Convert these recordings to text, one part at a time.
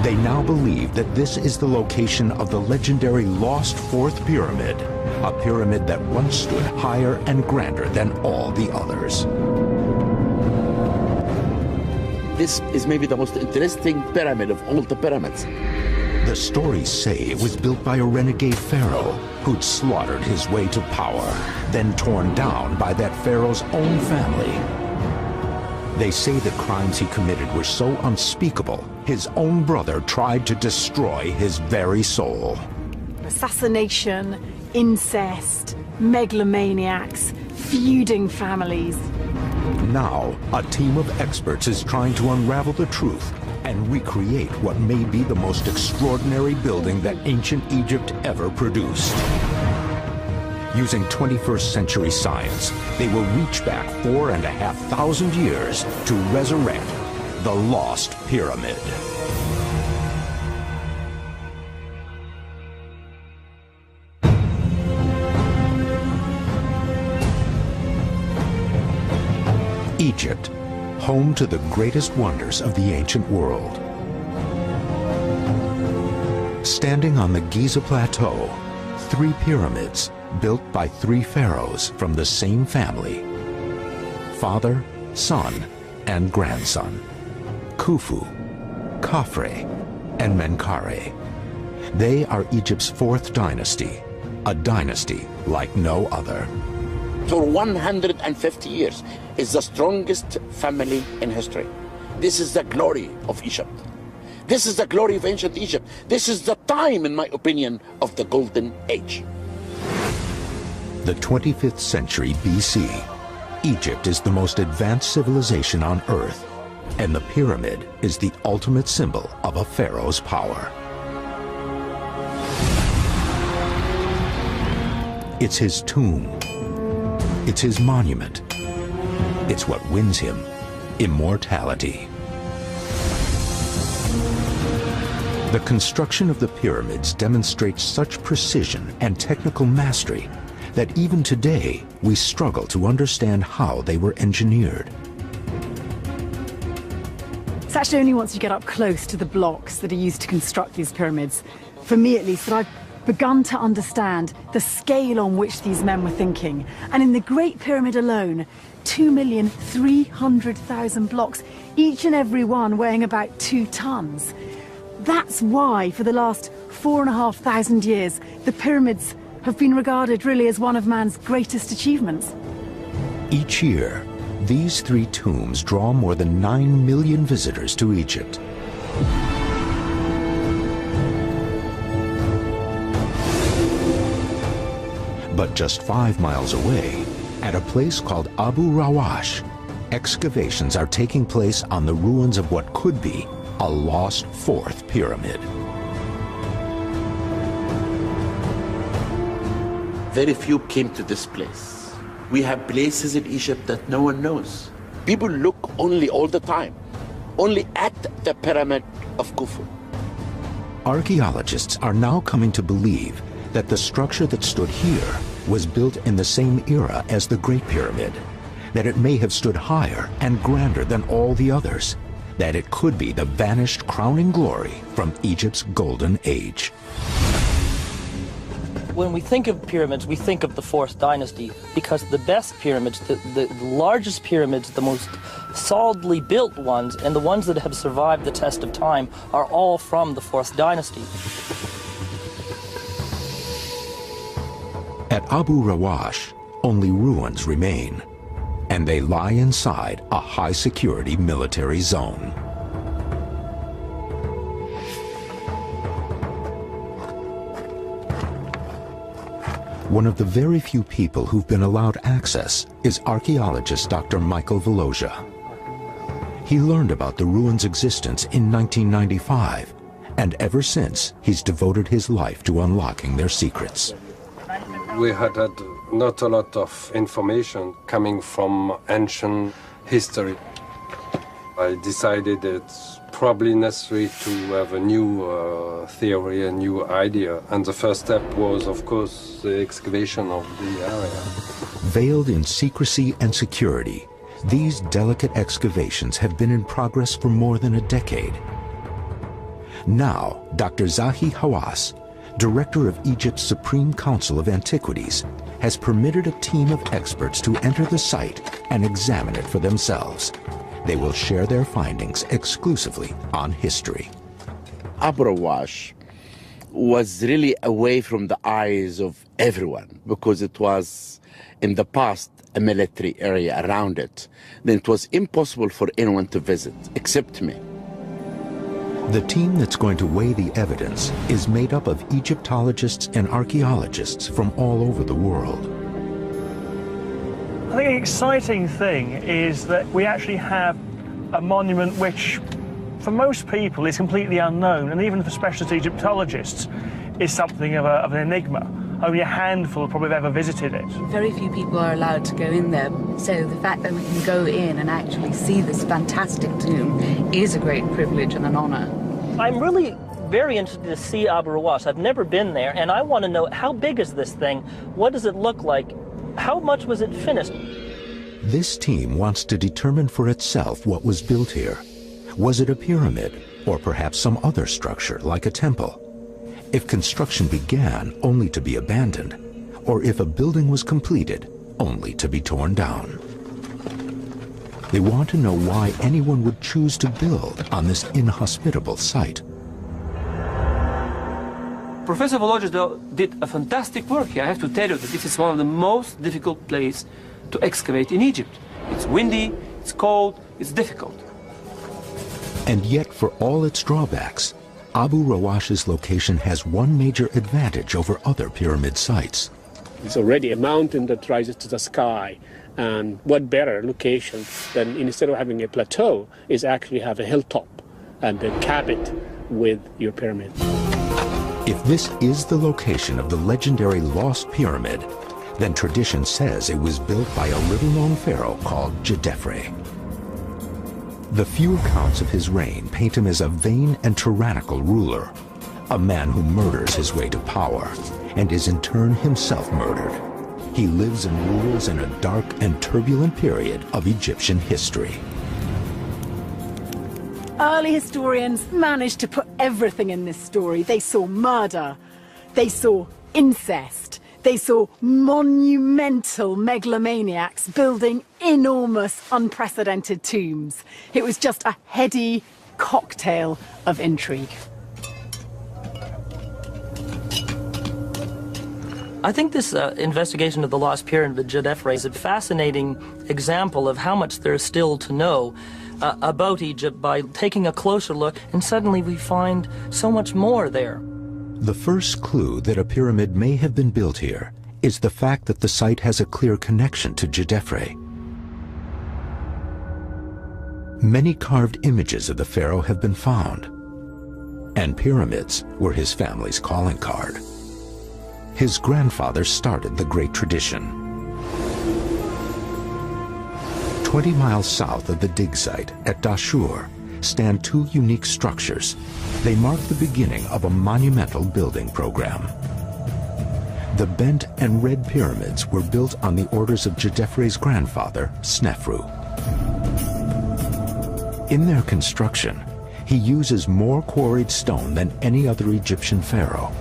They now believe that this is the location of the legendary Lost Fourth Pyramid, a pyramid that once stood higher and grander than all the others. This is maybe the most interesting pyramid of all the pyramids. The stories say it was built by a renegade pharaoh who'd slaughtered his way to power, then torn down by that pharaoh's own family. They say the crimes he committed were so unspeakable, his own brother tried to destroy his very soul. Assassination, incest, megalomaniacs, feuding families. Now, a team of experts is trying to unravel the truth and recreate what may be the most extraordinary building that ancient Egypt ever produced. Using 21st century science, they will reach back 4,500 years to resurrect the Lost Pyramid. Egypt, home to the greatest wonders of the ancient world. Standing on the Giza Plateau, 3 pyramids built by 3 pharaohs from the same family. Father, son, and grandson. Khufu, Khafre, and Menkaure. They are Egypt's 4th dynasty, a dynasty like no other. For 150 years, is the strongest family in history. This is the glory of Egypt. This is the glory of ancient Egypt. This is the time, in my opinion, of the Golden Age. The 25th century BC, Egypt is the most advanced civilization on Earth, and the pyramid is the ultimate symbol of a pharaoh's power. It's his tomb. It's his monument. It's what wins him immortality. The construction of the pyramids demonstrates such precision and technical mastery that even today we struggle to understand how they were engineered. It's actually only once you get up close to the blocks that are used to construct these pyramids, for me at least, that I've begun to understand the scale on which these men were thinking. And in the Great Pyramid alone, 2,300,000 blocks, each and every one weighing about 2 tons. That's why, for the last 4,500 years, the pyramids have been regarded really as one of man's greatest achievements. Each year, these 3 tombs draw more than 9 million visitors to Egypt. But just 5 miles away, at a place called Abu Rawash, excavations are taking place on the ruins of what could be a lost 4th pyramid. Very few came to this place. We have places in Egypt that no one knows. People look only all the time, only at the pyramid of Khufu. Archaeologists are now coming to believe that the structure that stood here was built in the same era as the Great Pyramid, that it may have stood higher and grander than all the others, that it could be the vanished crowning glory from Egypt's Golden Age. When we think of pyramids, we think of the 4th dynasty, because the best pyramids, the largest pyramids, the most solidly built ones, and the ones that have survived the test of time are all from the 4th dynasty. At Abu Rawash, only ruins remain, and they lie inside a high-security military zone. One of the very few people who've been allowed access is archaeologist Dr. Michael Volozha. He learned about the ruins' existence in 1995, and ever since, he's devoted his life to unlocking their secrets. We had not a lot of information coming from ancient history. I decided it's probably necessary to have a new theory, a new idea. And the first step was, of course, the excavation of the area. Veiled in secrecy and security, these delicate excavations have been in progress for more than a decade. Now, Dr. Zahi Hawass, director of Egypt's Supreme Council of Antiquities, has permitted a team of experts to enter the site and examine it for themselves. They will share their findings exclusively on History. Abu Rawash was really away from the eyes of everyone because it was in the past a military area around it. Then it was impossible for anyone to visit except me. The team that's going to weigh the evidence is made up of Egyptologists and archaeologists from all over the world. I think the exciting thing is that we actually have a monument which, for most people, is completely unknown, and even for specialist Egyptologists, is something of an enigma. Only a handful probably have ever visited it. Very few people are allowed to go in there, so the fact that we can go in and actually see this fantastic tomb is a great privilege and an honor. I'm really very interested to see Abu Rawash. I've never been there, and I want to know, how big is this thing? What does it look like? How much was it finished? This team wants to determine for itself what was built here. Was it a pyramid, or perhaps some other structure like a temple? If construction began only to be abandoned, or if a building was completed only to be torn down. They want to know why anyone would choose to build on this inhospitable site. Professor Volodya did a fantastic work here. I have to tell you that this is one of the most difficult places to excavate in Egypt. It's windy, it's cold, it's difficult. And yet, for all its drawbacks, Abu Rawash's location has one major advantage over other pyramid sites. It's already a mountain that rises to the sky, and what better location than, instead of having a plateau, is actually have a hilltop and then cap it with your pyramid. If this is the location of the legendary Lost Pyramid, then tradition says it was built by a little-known pharaoh called Djedefre. The few accounts of his reign paint him as a vain and tyrannical ruler, a man who murders his way to power and is in turn himself murdered. He lives and rules in a dark and turbulent period of Egyptian history. Early historians managed to put everything in this story. They saw murder, they saw incest, they saw monumental megalomaniacs building enormous, unprecedented tombs. It was just a heady cocktail of intrigue. I think this investigation of the Lost Pyramid of Djedefre is a fascinating example of how much there is still to know about Egypt by taking a closer look, and suddenly we find so much more there. The first clue that a pyramid may have been built here is the fact that the site has a clear connection to Djedefre. Many carved images of the pharaoh have been found, and pyramids were his family's calling card. His grandfather started the great tradition. 20 miles south of the dig site at Dashur stand two unique structures. They mark the beginning of a monumental building program. The bent and red pyramids were built on the orders of Djedefre's grandfather, Snefru. In their construction, he uses more quarried stone than any other Egyptian pharaoh.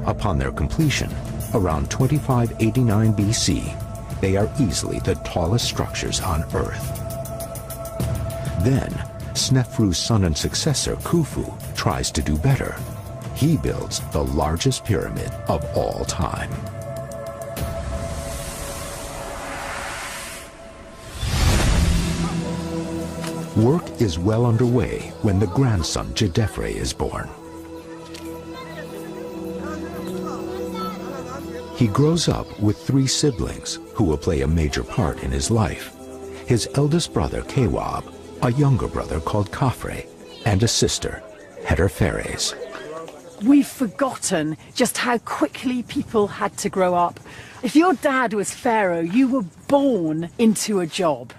Upon their completion, around 2589 BC, they are easily the tallest structures on Earth. Then, Snefru's son and successor, Khufu, tries to do better. He builds the largest pyramid of all time. Work is well underway when the grandson Djedefre is born. He grows up with three siblings who will play a major part in his life. His eldest brother, Kewab, a younger brother called Khafre, and a sister, Hetepheres. We've forgotten just how quickly people had to grow up. If your dad was pharaoh, you were born into a job.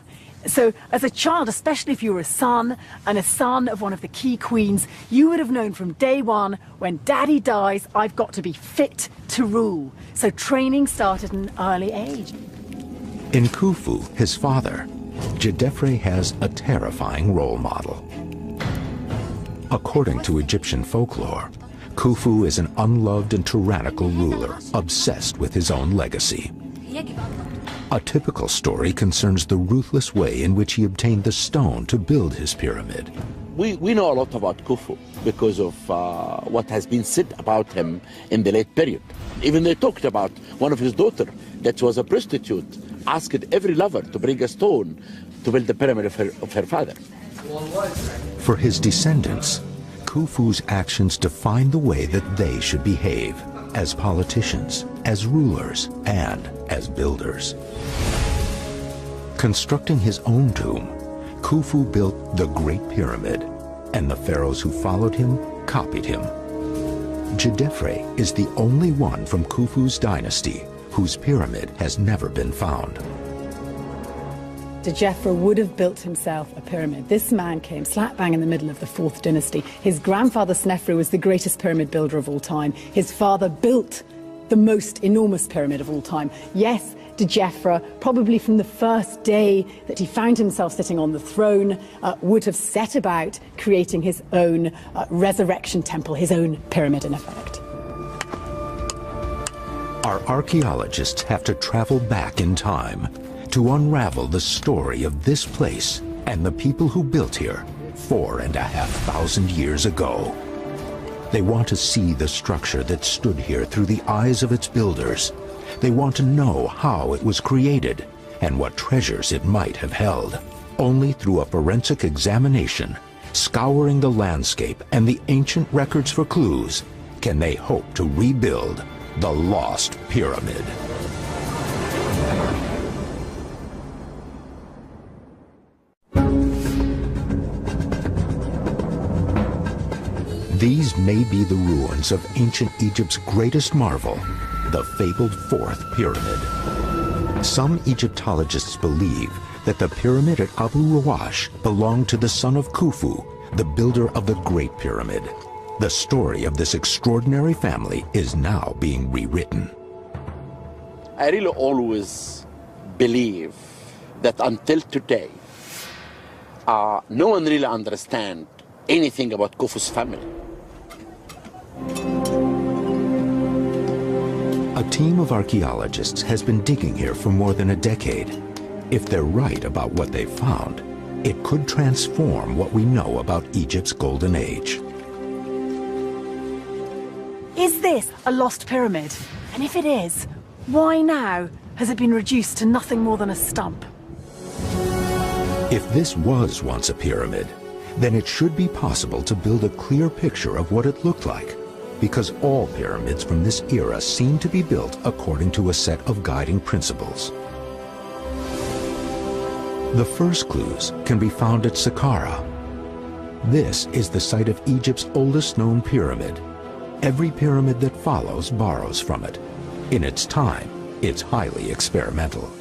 So as a child, especially if you were a son and a son of one of the key queens, you would have known from day one, when daddy dies, I've got to be fit to rule. So training started at an early age. In Khufu, his father, Djedefre has a terrifying role model. According to Egyptian folklore, Khufu is an unloved and tyrannical ruler, obsessed with his own legacy. A typical story concerns the ruthless way in which he obtained the stone to build his pyramid. We know a lot about Khufu because of what has been said about him in the late period. Even they talked about one of his daughters that was a prostitute, asked every lover to bring a stone to build the pyramid of her father. For his descendants, Khufu's actions define the way that they should behave as politicians, as rulers, and as builders. Constructing his own tomb, Khufu built the Great Pyramid, and the pharaohs who followed him copied him. Djedefre is the only one from Khufu's dynasty whose pyramid has never been found. Djedefre would have built himself a pyramid. This man came slap bang in the middle of the 4th dynasty. His grandfather Snefru was the greatest pyramid builder of all time. His father built the most enormous pyramid of all time. Yes, Djedefre, probably from the first day that he found himself sitting on the throne, would have set about creating his own resurrection temple, his own pyramid in effect. Our archaeologists have to travel back in time to unravel the story of this place and the people who built here 4,500 years ago. They want to see the structure that stood here through the eyes of its builders. They want to know how it was created and what treasures it might have held. Only through a forensic examination, scouring the landscape and the ancient records for clues, can they hope to rebuild the lost pyramid. These may be the ruins of ancient Egypt's greatest marvel, the fabled 4th pyramid. Some Egyptologists believe that the pyramid at Abu Rawash belonged to the son of Khufu, the builder of the Great Pyramid. The story of this extraordinary family is now being rewritten. I really always believe that until today, no one really understands anything about Khufu's family. A team of archaeologists has been digging here for more than a decade. If they're right about what they've found, it could transform what we know about Egypt's golden age. Is this a lost pyramid? And if it is, why now has it been reduced to nothing more than a stump? If this was once a pyramid, then it should be possible to build a clear picture of what it looked like, because all pyramids from this era seem to be built according to a set of guiding principles. The first clues can be found at Saqqara. This is the site of Egypt's oldest known pyramid. Every pyramid that follows borrows from it. In its time, it's highly experimental.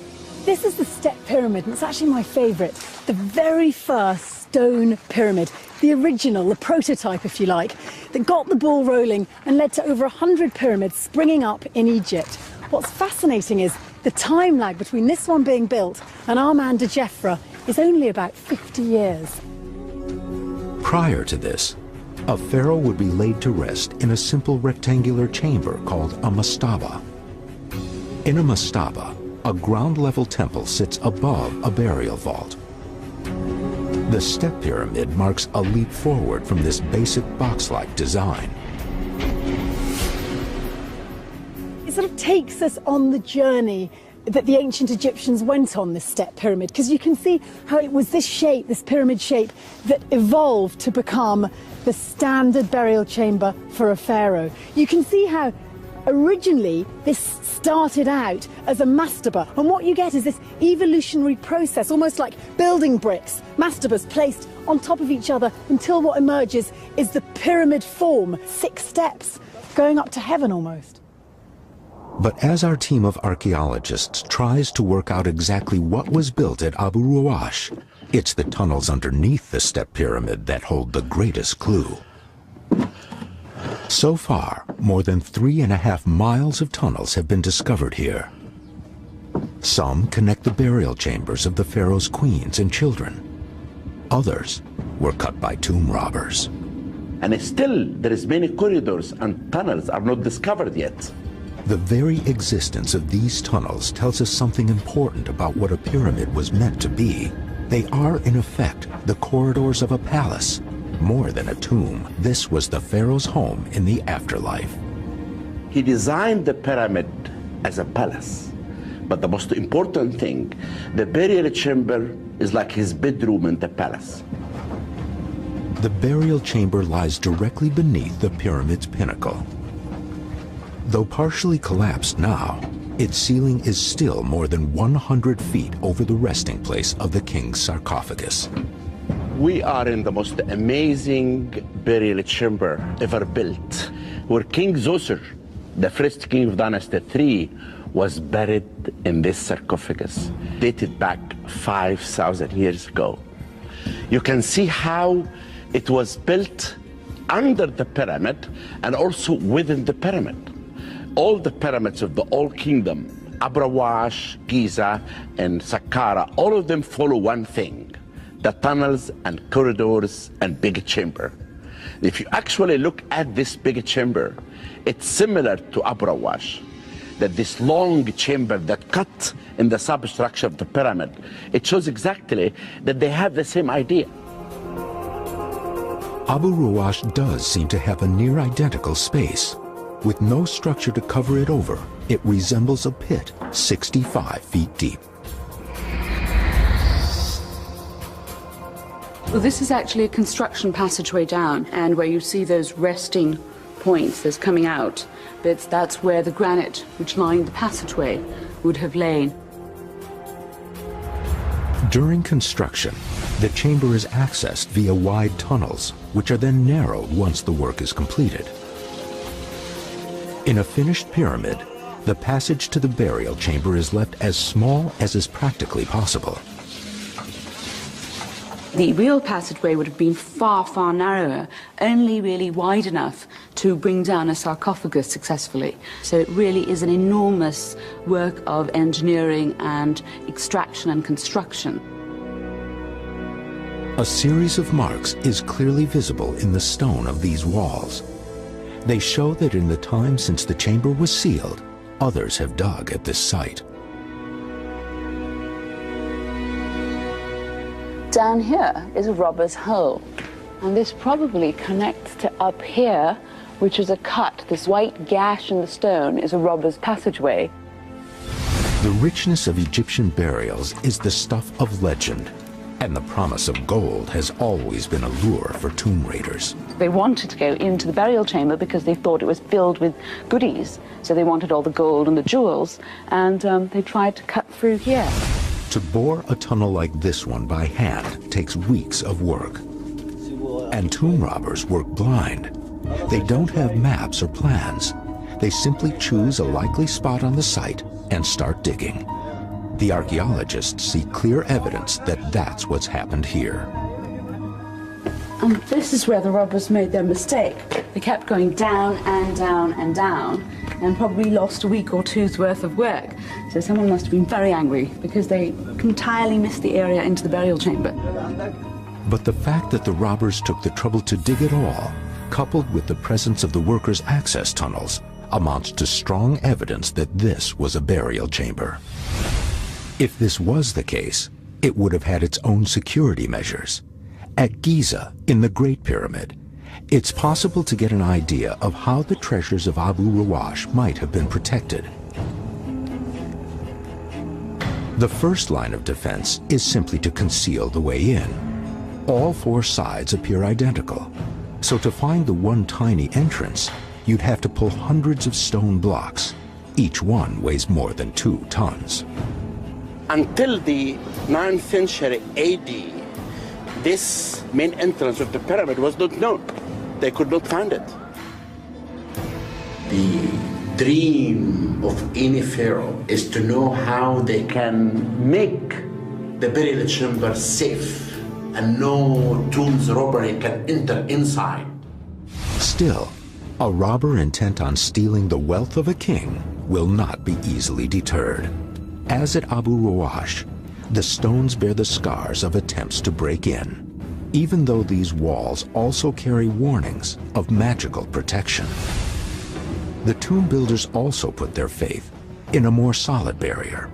This is the Step Pyramid, and it's actually my favorite. The very first stone pyramid, the original, the prototype, if you like, that got the ball rolling and led to over 100 pyramids springing up in Egypt. What's fascinating is the time lag between this one being built and our man Djedefre is only about 50 years. Prior to this, a pharaoh would be laid to rest in a simple rectangular chamber called a mastaba. In a mastaba, a ground-level temple sits above a burial vault. The Step Pyramid marks a leap forward from this basic box-like design. It sort of takes us on the journey that the ancient Egyptians went on this Step Pyramid, because you can see how it was this shape, this pyramid shape, that evolved to become the standard burial chamber for a pharaoh. You can see how originally this started out as a mastaba, and what you get is this evolutionary process, almost like building bricks, mastabas placed on top of each other until what emerges is the pyramid form, 6 steps going up to heaven almost. But as our team of archaeologists tries to work out exactly what was built at Abu Rawash, it's the tunnels underneath the Step Pyramid that hold the greatest clue. So far, more than 3.5 miles of tunnels have been discovered here. Some connect the burial chambers of the pharaoh's queens and children. Others were cut by tomb robbers. And still, there is many corridors and tunnels are not discovered yet. The very existence of these tunnels tells us something important about what a pyramid was meant to be. They are, in effect, the corridors of a palace. More than a tomb, this was the pharaoh's home in the afterlife. He designed the pyramid as a palace. But the most important thing, the burial chamber is like his bedroom in the palace. The burial chamber lies directly beneath the pyramid's pinnacle. Though partially collapsed now, its ceiling is still more than 100 feet over the resting place of the king's sarcophagus. We are in the most amazing burial chamber ever built, where King Zoser, the first king of Dynasty III, was buried in this sarcophagus, dated back 5,000 years ago. You can see how it was built under the pyramid and also within the pyramid. All the pyramids of the Old Kingdom, Abu Rowash, Giza, and Saqqara, all of them follow one thing: the tunnels and corridors and big chamber. If you actually look at this big chamber, it's similar to Abu Rowash, that this long chamber that cut in the substructure of the pyramid, it shows exactly that they have the same idea. Abu Rowash does seem to have a near identical space. With no structure to cover it over, it resembles a pit 65 feet deep. Well, this is actually a construction passageway down, and where you see those resting points that's coming out, that's where the granite which lined the passageway would have lain. During construction, the chamber is accessed via wide tunnels, which are then narrowed once the work is completed. In a finished pyramid, the passage to the burial chamber is left as small as is practically possible. The real passageway would have been far, far narrower, only really wide enough to bring down a sarcophagus successfully. So it really is an enormous work of engineering and extraction and construction. A series of marks is clearly visible in the stone of these walls. They show that in the time since the chamber was sealed, others have dug at this site. Down here is a robber's hole, and this probably connects to up here, which is a cut. This white gash in the stone is a robber's passageway. The richness of Egyptian burials is the stuff of legend, and the promise of gold has always been a lure for tomb raiders. They wanted to go into the burial chamber because they thought it was filled with goodies, so they wanted all the gold and the jewels, and they tried to cut through here. To bore a tunnel like this one by hand takes weeks of work. And tomb robbers work blind. They don't have maps or plans. They simply choose a likely spot on the site and start digging. The archaeologists see clear evidence that that's what's happened here. And this is where the robbers made their mistake. They kept going down and down and down, and probably lost a week or two's worth of work. So someone must have been very angry because they entirely missed the area into the burial chamber. But the fact that the robbers took the trouble to dig at all, coupled with the presence of the workers' access tunnels, amounts to strong evidence that this was a burial chamber. If this was the case, it would have had its own security measures. At Giza, in the Great Pyramid, it's possible to get an idea of how the treasures of Abu Rowash might have been protected. The first line of defense is simply to conceal the way in. All four sides appear identical, so to find the one tiny entrance, you'd have to pull hundreds of stone blocks. Each one weighs more than 2 tons. Until the 9th century AD, this main entrance of the pyramid was not known. They could not find it. The dream of any pharaoh is to know how they can make the burial chamber safe and no tombs robbery can enter inside. Still, a robber intent on stealing the wealth of a king will not be easily deterred. As at Abu Rowash, the stones bear the scars of attempts to break in. even though these walls also carry warnings of magical protection. The tomb builders also put their faith in a more solid barrier.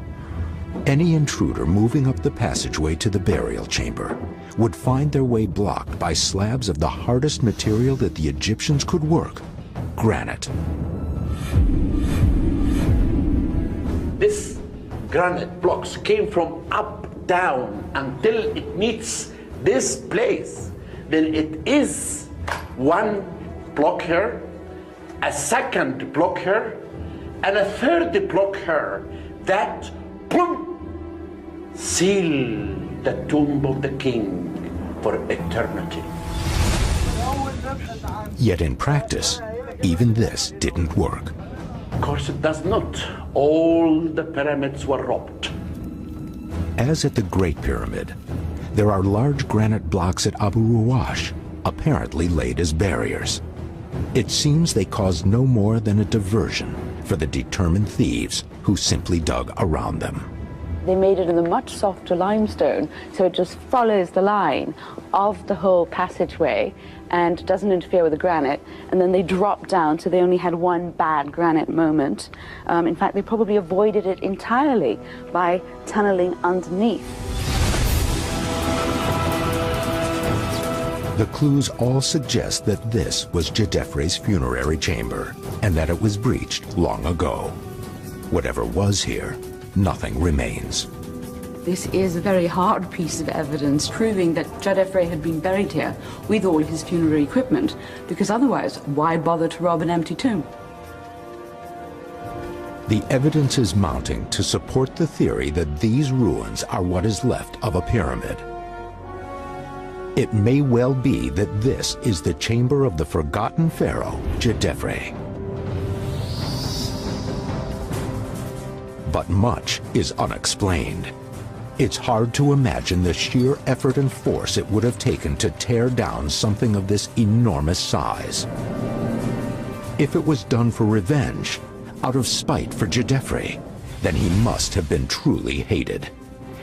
Any intruder moving up the passageway to the burial chamber would find their way blocked by slabs of the hardest material that the Egyptians could work, granite. This granite blocks came from up, down, until it meets this place. Then it is one block here, a second block here, and a third block here that, boom, seal the tomb of the king for eternity. Yet in practice, even this didn't work. Of course it does not. All the pyramids were robbed. As at the Great Pyramid, there are large granite blocks at Abu Ruwash, apparently laid as barriers. It seems they caused no more than a diversion for the determined thieves who simply dug around them. They made it in a much softer limestone, so it just follows the line of the whole passageway and doesn't interfere with the granite. And then they dropped down, so they only had one bad granite moment. In fact, they probably avoided it entirely by tunneling underneath. The clues all suggest that this was Djedefre's funerary chamber, and that it was breached long ago. Whatever was here, nothing remains. This is a very hard piece of evidence proving that Djedefre had been buried here with all his funerary equipment, because otherwise, why bother to rob an empty tomb? The evidence is mounting to support the theory that these ruins are what is left of a pyramid. It may well be that this is the chamber of the forgotten pharaoh, Djedefre. But much is unexplained. It's hard to imagine the sheer effort and force it would have taken to tear down something of this enormous size. If it was done for revenge, out of spite for Djedefre, then he must have been truly hated.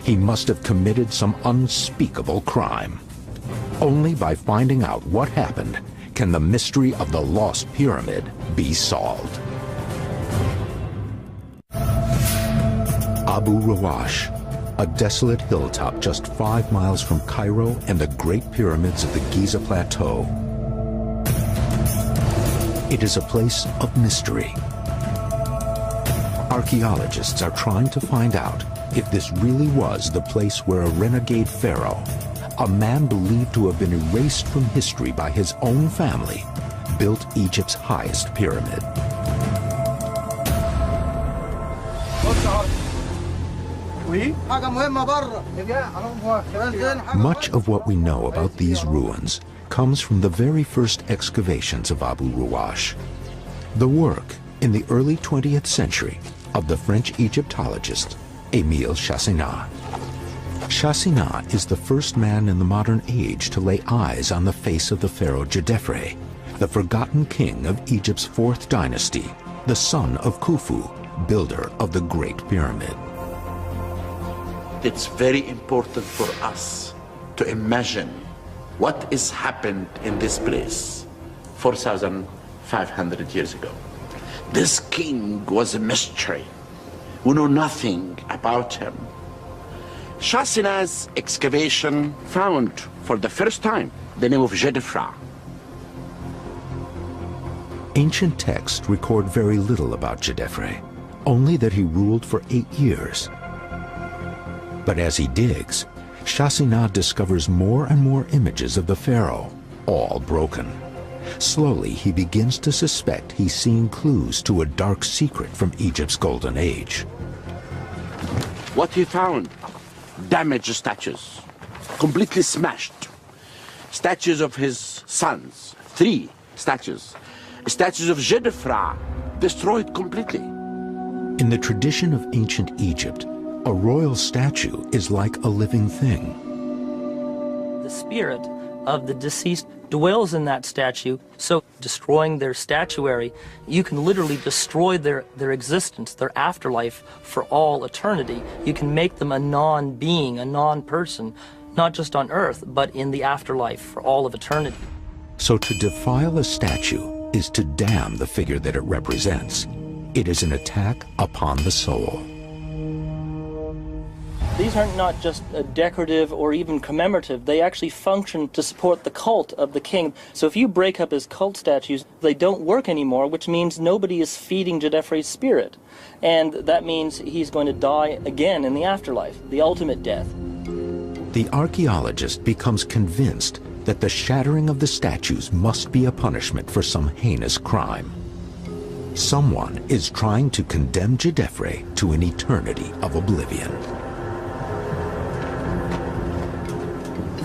He must have committed some unspeakable crime. Only by finding out what happened can the mystery of the lost pyramid be solved. Abu Ruwash, a desolate hilltop just 5 miles from Cairo and the Great Pyramids of the Giza Plateau. It is a place of mystery. Archaeologists are trying to find out if this really was the place where a renegade pharaoh, a man believed to have been erased from history by his own family, built Egypt's highest pyramid. Much of what we know about these ruins comes from the very first excavations of Abu Ruwash. The work in the early 20th century of the French Egyptologist Émile Chassenat. Chassenat is the first man in the modern age to lay eyes on the face of the pharaoh Djedefre, the forgotten king of Egypt's 4th dynasty, the son of Khufu, builder of the Great Pyramid. It's very important for us to imagine what has happened in this place 4,500 years ago. This king was a mystery. We know nothing about him. Chassenat's excavation found for the first time the name of Djedefre. Ancient texts record very little about Djedefre, only that he ruled for 8 years. But as he digs, Chassenat discovers more and more images of the pharaoh, all broken. Slowly, he begins to suspect he's seeing clues to a dark secret from Egypt's golden age. What he found? Damaged statues, completely smashed. Statues of his sons, 3 statues. Statues of Djedefre, destroyed completely. In the tradition of ancient Egypt, a royal statue is like a living thing. The spirit of the deceased dwells in that statue, so destroying their statuary, you can literally destroy their existence, their afterlife for all eternity. You can make them a non-being, a non-person. not just on Earth, but in the afterlife for all of eternity. So to defile a statue is to damn the figure that it represents. It is an attack upon the soul. These aren't not just decorative or even commemorative. They actually function to support the cult of the king. So if you break up his cult statues, they don't work anymore, which means nobody is feeding Djedefre's spirit. And that means he's going to die again in the afterlife, the ultimate death. The archaeologist becomes convinced that the shattering of the statues must be a punishment for some heinous crime. Someone is trying to condemn Djedefre to an eternity of oblivion.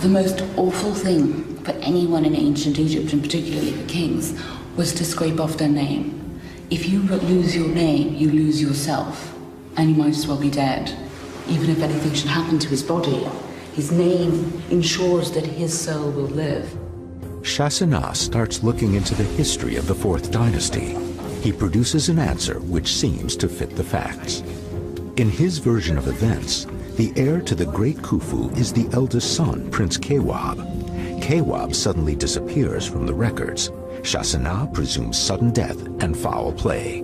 The most awful thing for anyone in ancient Egypt, and particularly for kings, was to scrape off their name. If you lose your name, you lose yourself, and you might as well be dead. Even if anything should happen to his body, his name ensures that his soul will live. Shasana starts looking into the history of the 4th dynasty. He produces an answer which seems to fit the facts. In his version of events, the heir to the great Khufu is the eldest son, Prince Kewab. Kewab suddenly disappears from the records. Shasana presumes sudden death and foul play.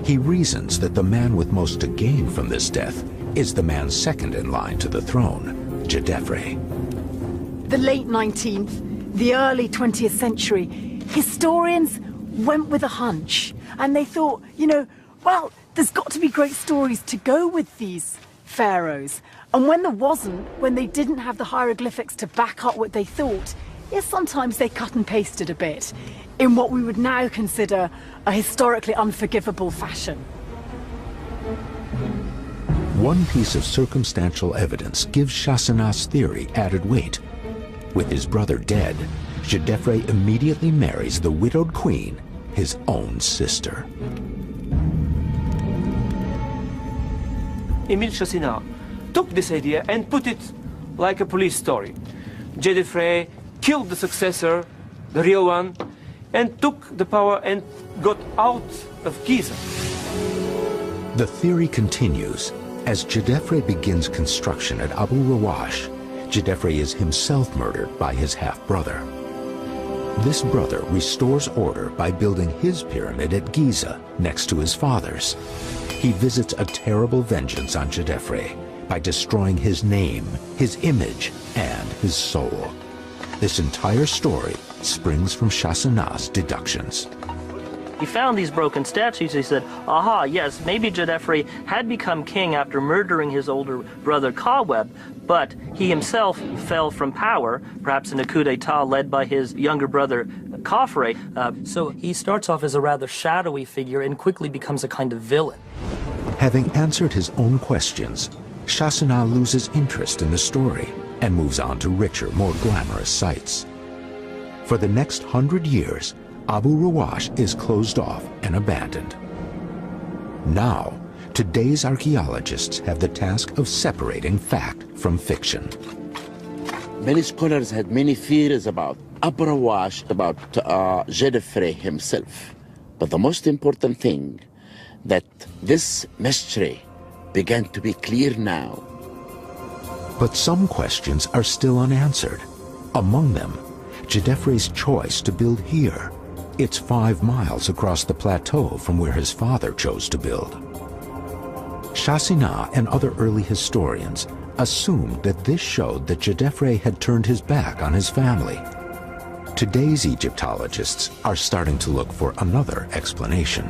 He reasons that the man with most to gain from this death is the man second in line to the throne, Djedefre. The late 19th, the early 20th century, historians went with a hunch. And they thought, well, there's got to be great stories to go with these pharaohs. And when there wasn't, when they didn't have the hieroglyphics to back up what they thought, yes, sometimes they cut and pasted a bit in what we would now consider a historically unforgivable fashion. One piece of circumstantial evidence gives Shasana's theory added weight. With his brother dead, Djedefre immediately marries the widowed queen, his own sister. Emile Chasina took this idea and put it like a police story. Djedefre killed the successor, the real one, and took the power and got out of Giza. The theory continues. As Djedefre begins construction at Abu Rawash, Djedefre is himself murdered by his half-brother. This brother restores order by building his pyramid at Giza next to his father's. He visits a terrible vengeance on Djedefre by destroying his name, his image, and his soul. This entire story springs from Shasana's deductions. He found these broken statues. He said, aha, yes, maybe Djedefre had become king after murdering his older brother Kaweb, but he himself fell from power, perhaps in a coup d'etat led by his younger brother Khafre. So he starts off as a rather shadowy figure and quickly becomes a kind of villain. Having answered his own questions, Shasana loses interest in the story and moves on to richer, more glamorous sites. For the next 100 years, Abu Rawash is closed off and abandoned. Now, today's archaeologists have the task of separating fact from fiction. Many scholars had many theories about Abu Rawash, about Djedefre himself. But the most important thing, that this mystery began to be clear now. But some questions are still unanswered. Among them, Djedefre's choice to build here. It's 5 miles across the plateau from where his father chose to build. Shasina and other early historians assumed that this showed that Djedefre had turned his back on his family. Today's Egyptologists are starting to look for another explanation.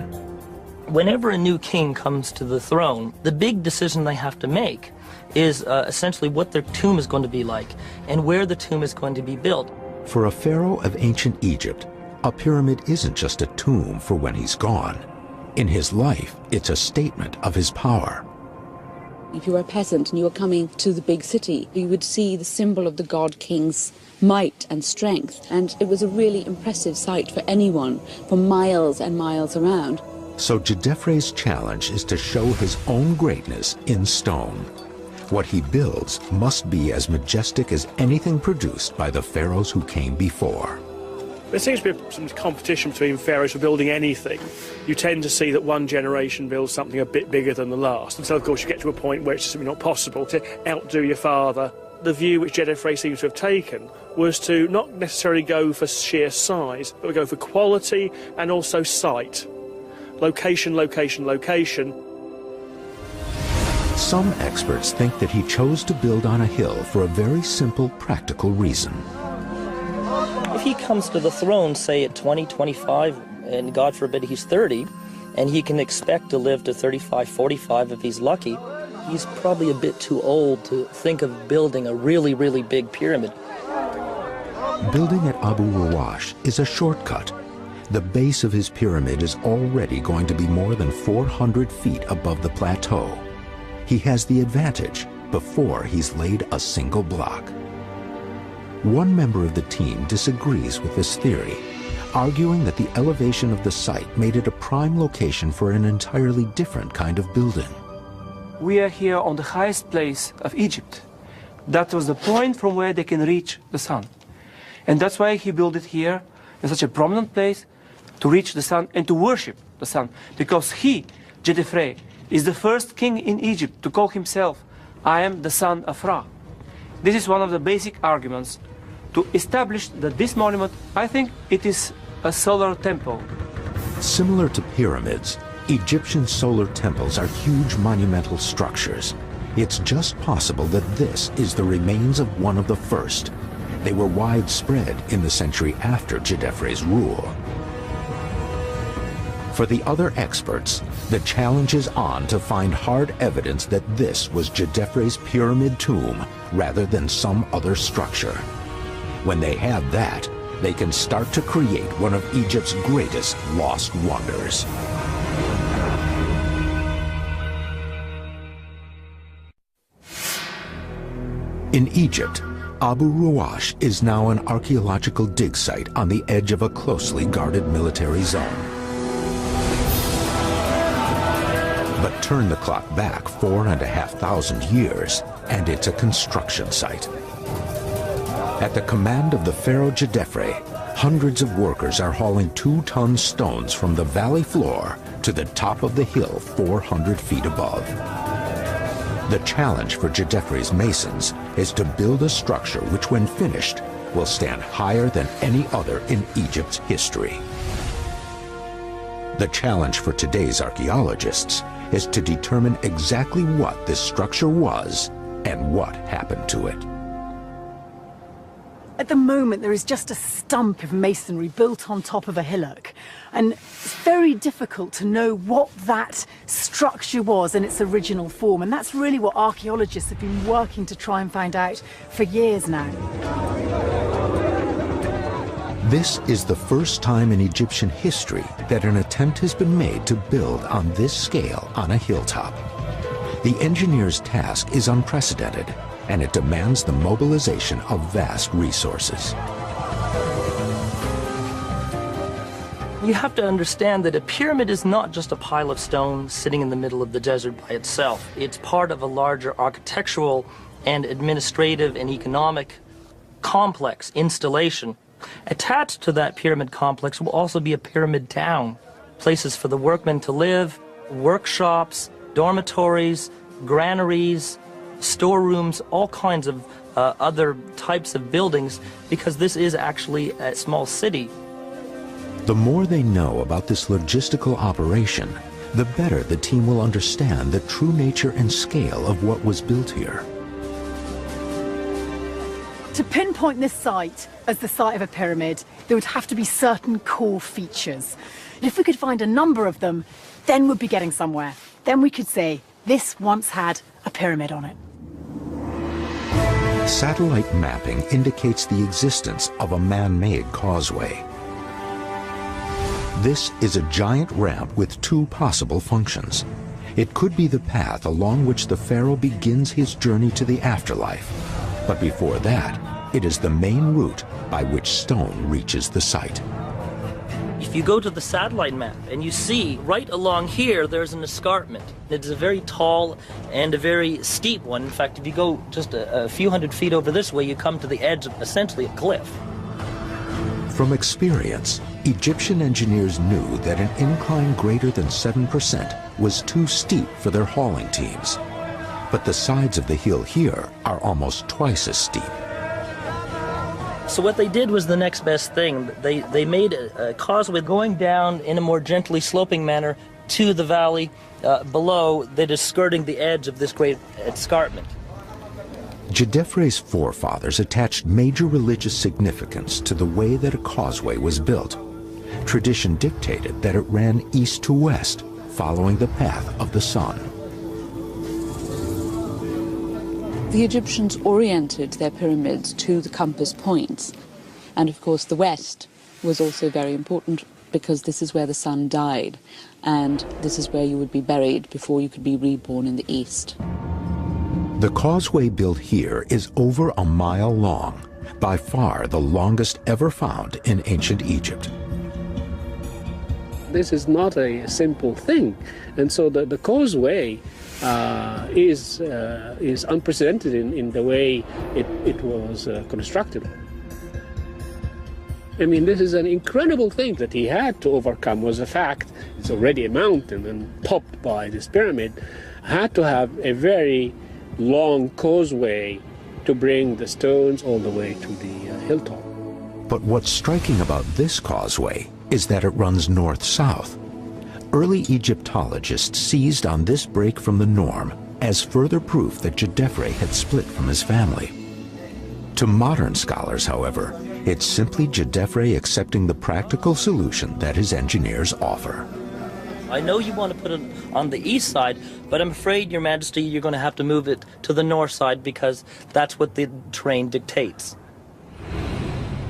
Whenever a new king comes to the throne, the big decision they have to make is essentially what their tomb is going to be like and where the tomb is going to be built. For a pharaoh of ancient Egypt, a pyramid isn't just a tomb for when he's gone. In his life, it's a statement of his power. If you were a peasant and you were coming to the big city, you would see the symbol of the god-king's might and strength. And it was a really impressive sight for anyone for miles and miles around. So Djedefre's challenge is to show his own greatness in stone. What he builds must be as majestic as anything produced by the pharaohs who came before. There seems to be some competition between pharaohs for building anything. You tend to see that one generation builds something a bit bigger than the last. And so, of course, you get to a point where it's simply not possible to outdo your father the view which Jedefre seems to have taken was to not necessarily go for sheer size, but go for quality and also site. Location, location, location. Some experts think that he chose to build on a hill for a very simple, practical reason. If he comes to the throne, say at 20, 25, and God forbid he's 30, and he can expect to live to 35, 45 if he's lucky, he's probably a bit too old to think of building a really, really big pyramid. Building at Abu Ruwash is a shortcut. The base of his pyramid is already going to be more than 400 feet above the plateau. He has the advantage before he's laid a single block. One member of the team disagrees with this theory, arguing that the elevation of the site made it a prime location for an entirely different kind of building. We are here on the highest place of Egypt. That was the point from where they can reach the sun. And that's why he built it here, in such a prominent place, to reach the sun and to worship the sun. Because he, Jedefre, is the first king in Egypt to call himself, I am the son of Ra. This is one of the basic arguments to establish that this monument, I think it is a solar temple. Similar to pyramids, Egyptian solar temples are huge monumental structures. It's just possible that this is the remains of one of the first. They were widespread in the century after Jedefre's rule. For the other experts, the challenge is on to find hard evidence that this was Jedefre's pyramid tomb rather than some other structure. When they have that, they can start to create one of Egypt's greatest lost wonders. In Egypt, Abu Ruwash is now an archaeological dig site on the edge of a closely guarded military zone. But turn the clock back 4,500 years, and it's a construction site. At the command of the pharaoh Jedefre, hundreds of workers are hauling 2-ton stones from the valley floor to the top of the hill 400 feet above. The challenge for Jedefre's masons is to build a structure which, when finished, will stand higher than any other in Egypt's history. The challenge for today's archaeologists is to determine exactly what this structure was and what happened to it. At the moment, there is just a stump of masonry built on top of a hillock. And it's very difficult to know what that structure was in its original form. And that's really what archaeologists have been working to try and find out for years now. This is the first time in Egyptian history that an attempt has been made to build on this scale on a hilltop. The engineer's task is unprecedented, and it demands the mobilization of vast resources. You have to understand that a pyramid is not just a pile of stone sitting in the middle of the desert by itself. It's part of a larger architectural and administrative and economic complex installation. Attached to that pyramid complex will also be a pyramid town, places for the workmen to live, workshops, dormitories, granaries, storerooms, all kinds of other types of buildings, because this is actually a small city. The more they know about this logistical operation, the better the team will understand the true nature and scale of what was built here. To pinpoint this site as the site of a pyramid, there would have to be certain core features. And if we could find a number of them, then we'd be getting somewhere. Then we could say, this once had a pyramid on it. Satellite mapping indicates the existence of a man-made causeway. This is a giant ramp with two possible functions. It could be the path along which the pharaoh begins his journey to the afterlife. But before that, it is the main route by which stone reaches the site. If you go to the satellite map and you see right along here, there's an escarpment. It's a very tall and a very steep one. In fact, if you go just a few hundred feet over this way, you come to the edge of essentially a cliff. From experience, Egyptian engineers knew that an incline greater than 7% was too steep for their hauling teams. but the sides of the hill here are almost twice as steep. So what they did was the next best thing. They made a causeway going down in a more gently sloping manner to the valley below that is skirting the edge of this great escarpment. Djedefre's forefathers attached major religious significance to the way that a causeway was built. Tradition dictated that it ran east to west, following the path of the sun. The Egyptians oriented their pyramids to the compass points. And of course the west was also very important because this is where the sun died. And this is where you would be buried before you could be reborn in the east. The causeway built here is over a mile long, by far the longest ever found in ancient Egypt. This is not a simple thing. And so the causeway is unprecedented in the way it was constructed. I mean, this is an incredible thing that he had to overcome. Was the fact it's already a mountain and topped by this pyramid, had to have a very long causeway to bring the stones all the way to the hilltop. But what's striking about this causeway is that it runs north-south. Early Egyptologists seized on this break from the norm as further proof that Djedefre had split from his family. To modern scholars, however, it's simply Djedefre accepting the practical solution that his engineers offer. I know you want to put it on the east side, but I'm afraid, Your Majesty, you're going to have to move it to the north side because that's what the terrain dictates.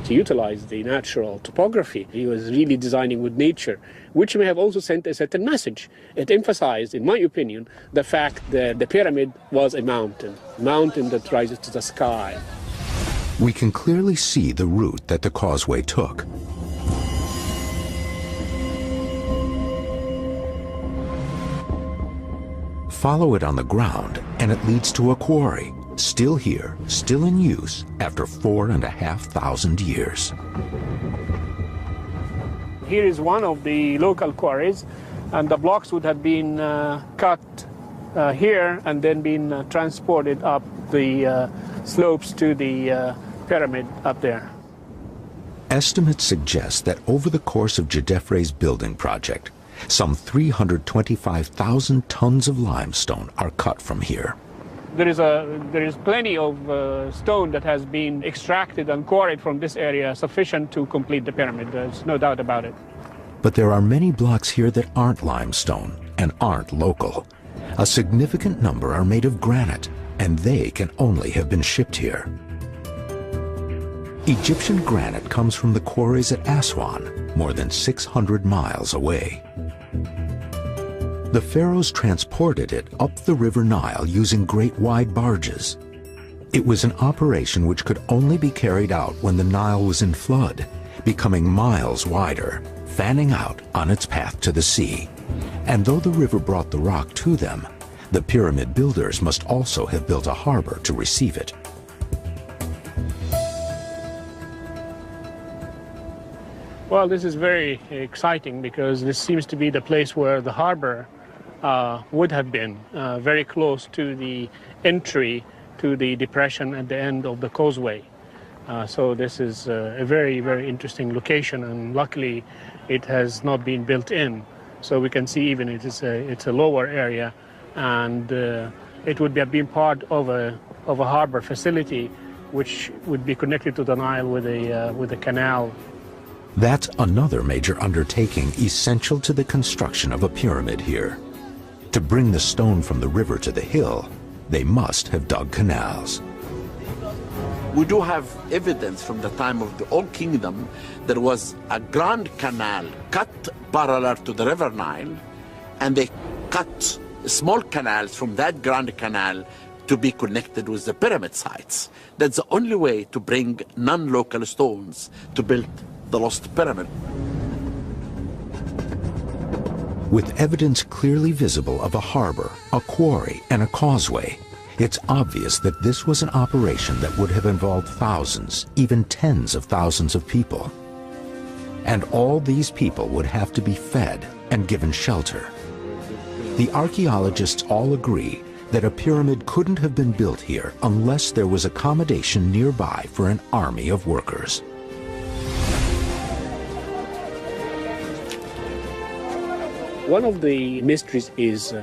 To utilize the natural topography, he was really designing with nature, which may have also sent a certain message. It emphasized, in my opinion, the fact that the pyramid was a mountain that rises to the sky. We can clearly see the route that the causeway took. Follow it on the ground, and it leads to a quarry, still here, still in use, after 4,500 years. Here is one of the local quarries, and the blocks would have been cut here and then been transported up the slopes to the pyramid up there. Estimates suggest that over the course of Djedefre's building project, some 325,000 tons of limestone are cut from here. There is plenty of stone that has been extracted and quarried from this area, sufficient to complete the pyramid. There's no doubt about it. But there are many blocks here that aren't limestone and aren't local. A significant number are made of granite, and they can only have been shipped here. Egyptian granite comes from the quarries at Aswan, more than 600 miles away. The pharaohs transported it up the River Nile using great wide barges. It was an operation which could only be carried out when the Nile was in flood, becoming miles wider, fanning out on its path to the sea. And though the river brought the rock to them, the pyramid builders must also have built a harbor to receive it. Well, this is very exciting because this seems to be the place where the harbor would have been, very close to the entry to the depression at the end of the causeway. So this is a very, very interesting location, and luckily it has not been built in. So we can see even it's a lower area, and it would have been part of a harbor facility which would be connected to the Nile with a canal. That's another major undertaking essential to the construction of a pyramid here. To bring the stone from the river to the hill, they must have dug canals. We do have evidence from the time of the Old Kingdom. There was a grand canal cut parallel to the River Nile, and they cut small canals from that grand canal to be connected with the pyramid sites. That's the only way to bring non-local stones to build the lost pyramid. With evidence clearly visible of a harbor, a quarry, and a causeway, it's obvious that this was an operation that would have involved thousands, even tens of thousands of people. And all these people would have to be fed and given shelter. The archaeologists all agree that a pyramid couldn't have been built here unless there was accommodation nearby for an army of workers. One of the mysteries is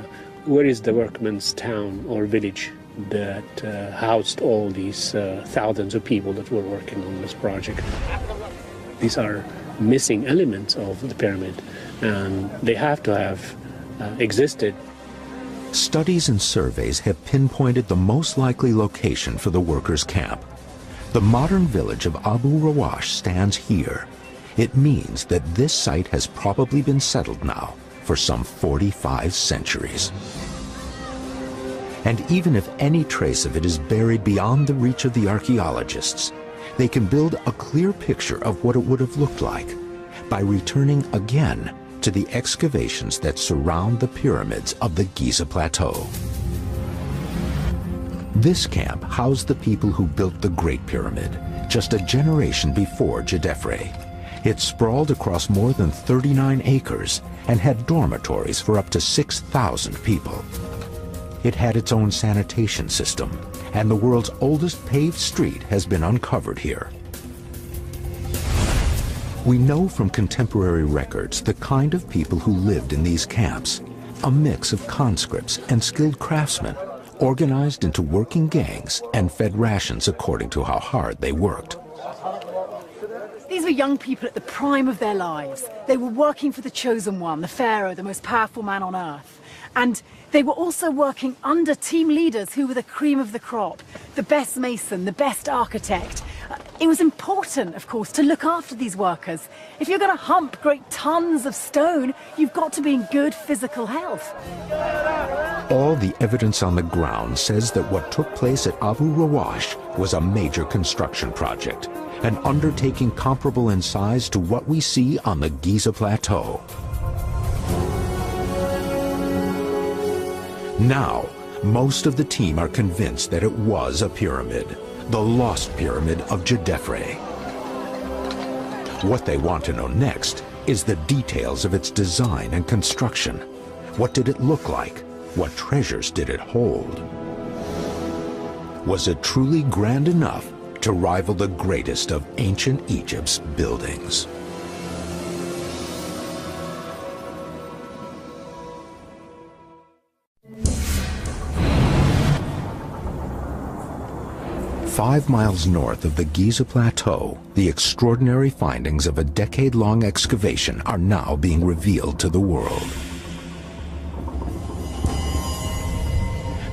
where is the workman's town or village that housed all these thousands of people that were working on this project. These are missing elements of the pyramid, and they have to have existed. Studies and surveys have pinpointed the most likely location for the workers' camp. The modern village of Abu Rawash stands here. It means that this site has probably been settled now for some 45 centuries. And even if any trace of it is buried beyond the reach of the archaeologists, they can build a clear picture of what it would have looked like by returning again to the excavations that surround the pyramids of the Giza Plateau. This camp housed the people who built the Great Pyramid just a generation before Djedefre. It sprawled across more than 39 acres and had dormitories for up to 6,000 people. It had its own sanitation system, and the world's oldest paved street has been uncovered here. We know from contemporary records the kind of people who lived in these camps, a mix of conscripts and skilled craftsmen, organized into working gangs and fed rations according to how hard they worked. These were young people at the prime of their lives. They were working for the Chosen One, the Pharaoh, the most powerful man on earth. And they were also working under team leaders who were the cream of the crop, the best mason, the best architect. It was important, of course, to look after these workers. If you're going to hump great tons of stone, you've got to be in good physical health. All the evidence on the ground says that what took place at Abu Rawash was a major construction project, an undertaking comparable in size to what we see on the Giza Plateau. Now, most of the team are convinced that it was a pyramid, the lost pyramid of Djedefre. What they want to know next is the details of its design and construction. What did it look like? What treasures did it hold? Was it truly grand enough to rival the greatest of ancient Egypt's buildings? Five miles north of the Giza Plateau, the extraordinary findings of a decade-long excavation are now being revealed to the world.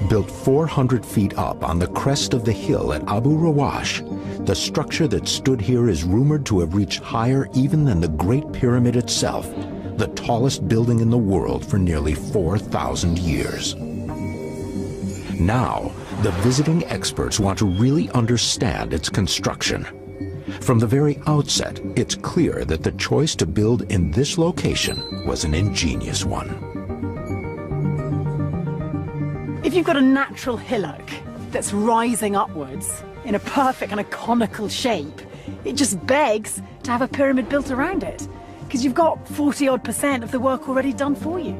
Built 400 feet up on the crest of the hill at Abu Rawash, the structure that stood here is rumored to have reached higher even than the Great Pyramid itself, the tallest building in the world for nearly 4,000 years. Now, the visiting experts want to really understand its construction. From the very outset, it's clear that the choice to build in this location was an ingenious one. If you've got a natural hillock that's rising upwards in a perfect kind of conical shape, it just begs to have a pyramid built around it, because you've got 40-odd% of the work already done for you.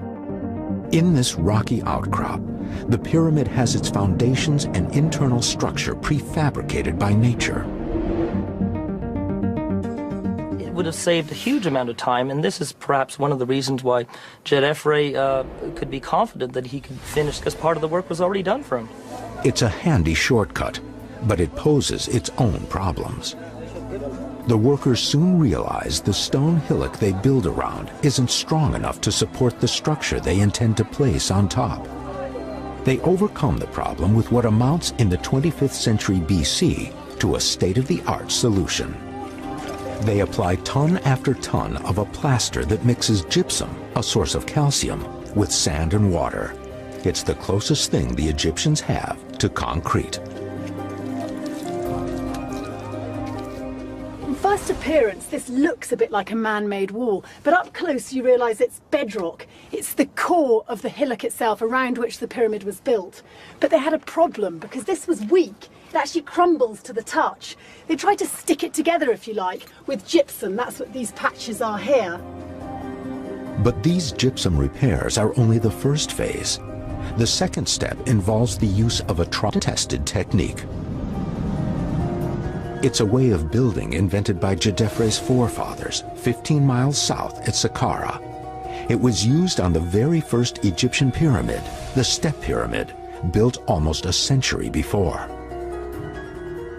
In this rocky outcrop, the pyramid has its foundations and internal structure prefabricated by nature. It would have saved a huge amount of time, and this is perhaps one of the reasons why Djedefre could be confident that he could finish, because part of the work was already done for him. It's a handy shortcut, but it poses its own problems. The workers soon realize the stone hillock they build around isn't strong enough to support the structure they intend to place on top. They overcome the problem with what amounts in the 25th century BC to a state-of-the-art solution. They apply ton after ton of a plaster that mixes gypsum, a source of calcium, with sand and water. It's the closest thing the Egyptians have to concrete. On first appearance, this looks a bit like a man-made wall, but up close you realise it's bedrock. It's the core of the hillock itself around which the pyramid was built. But they had a problem because this was weak. It actually crumbles to the touch. They tried to stick it together, if you like, with gypsum. That's what these patches are here. But these gypsum repairs are only the first phase. The second step involves the use of a tried-and-tested technique. It's a way of building invented by Djedefre's forefathers 15 miles south at Saqqara. It was used on the very first Egyptian pyramid, the Step Pyramid, built almost a century before.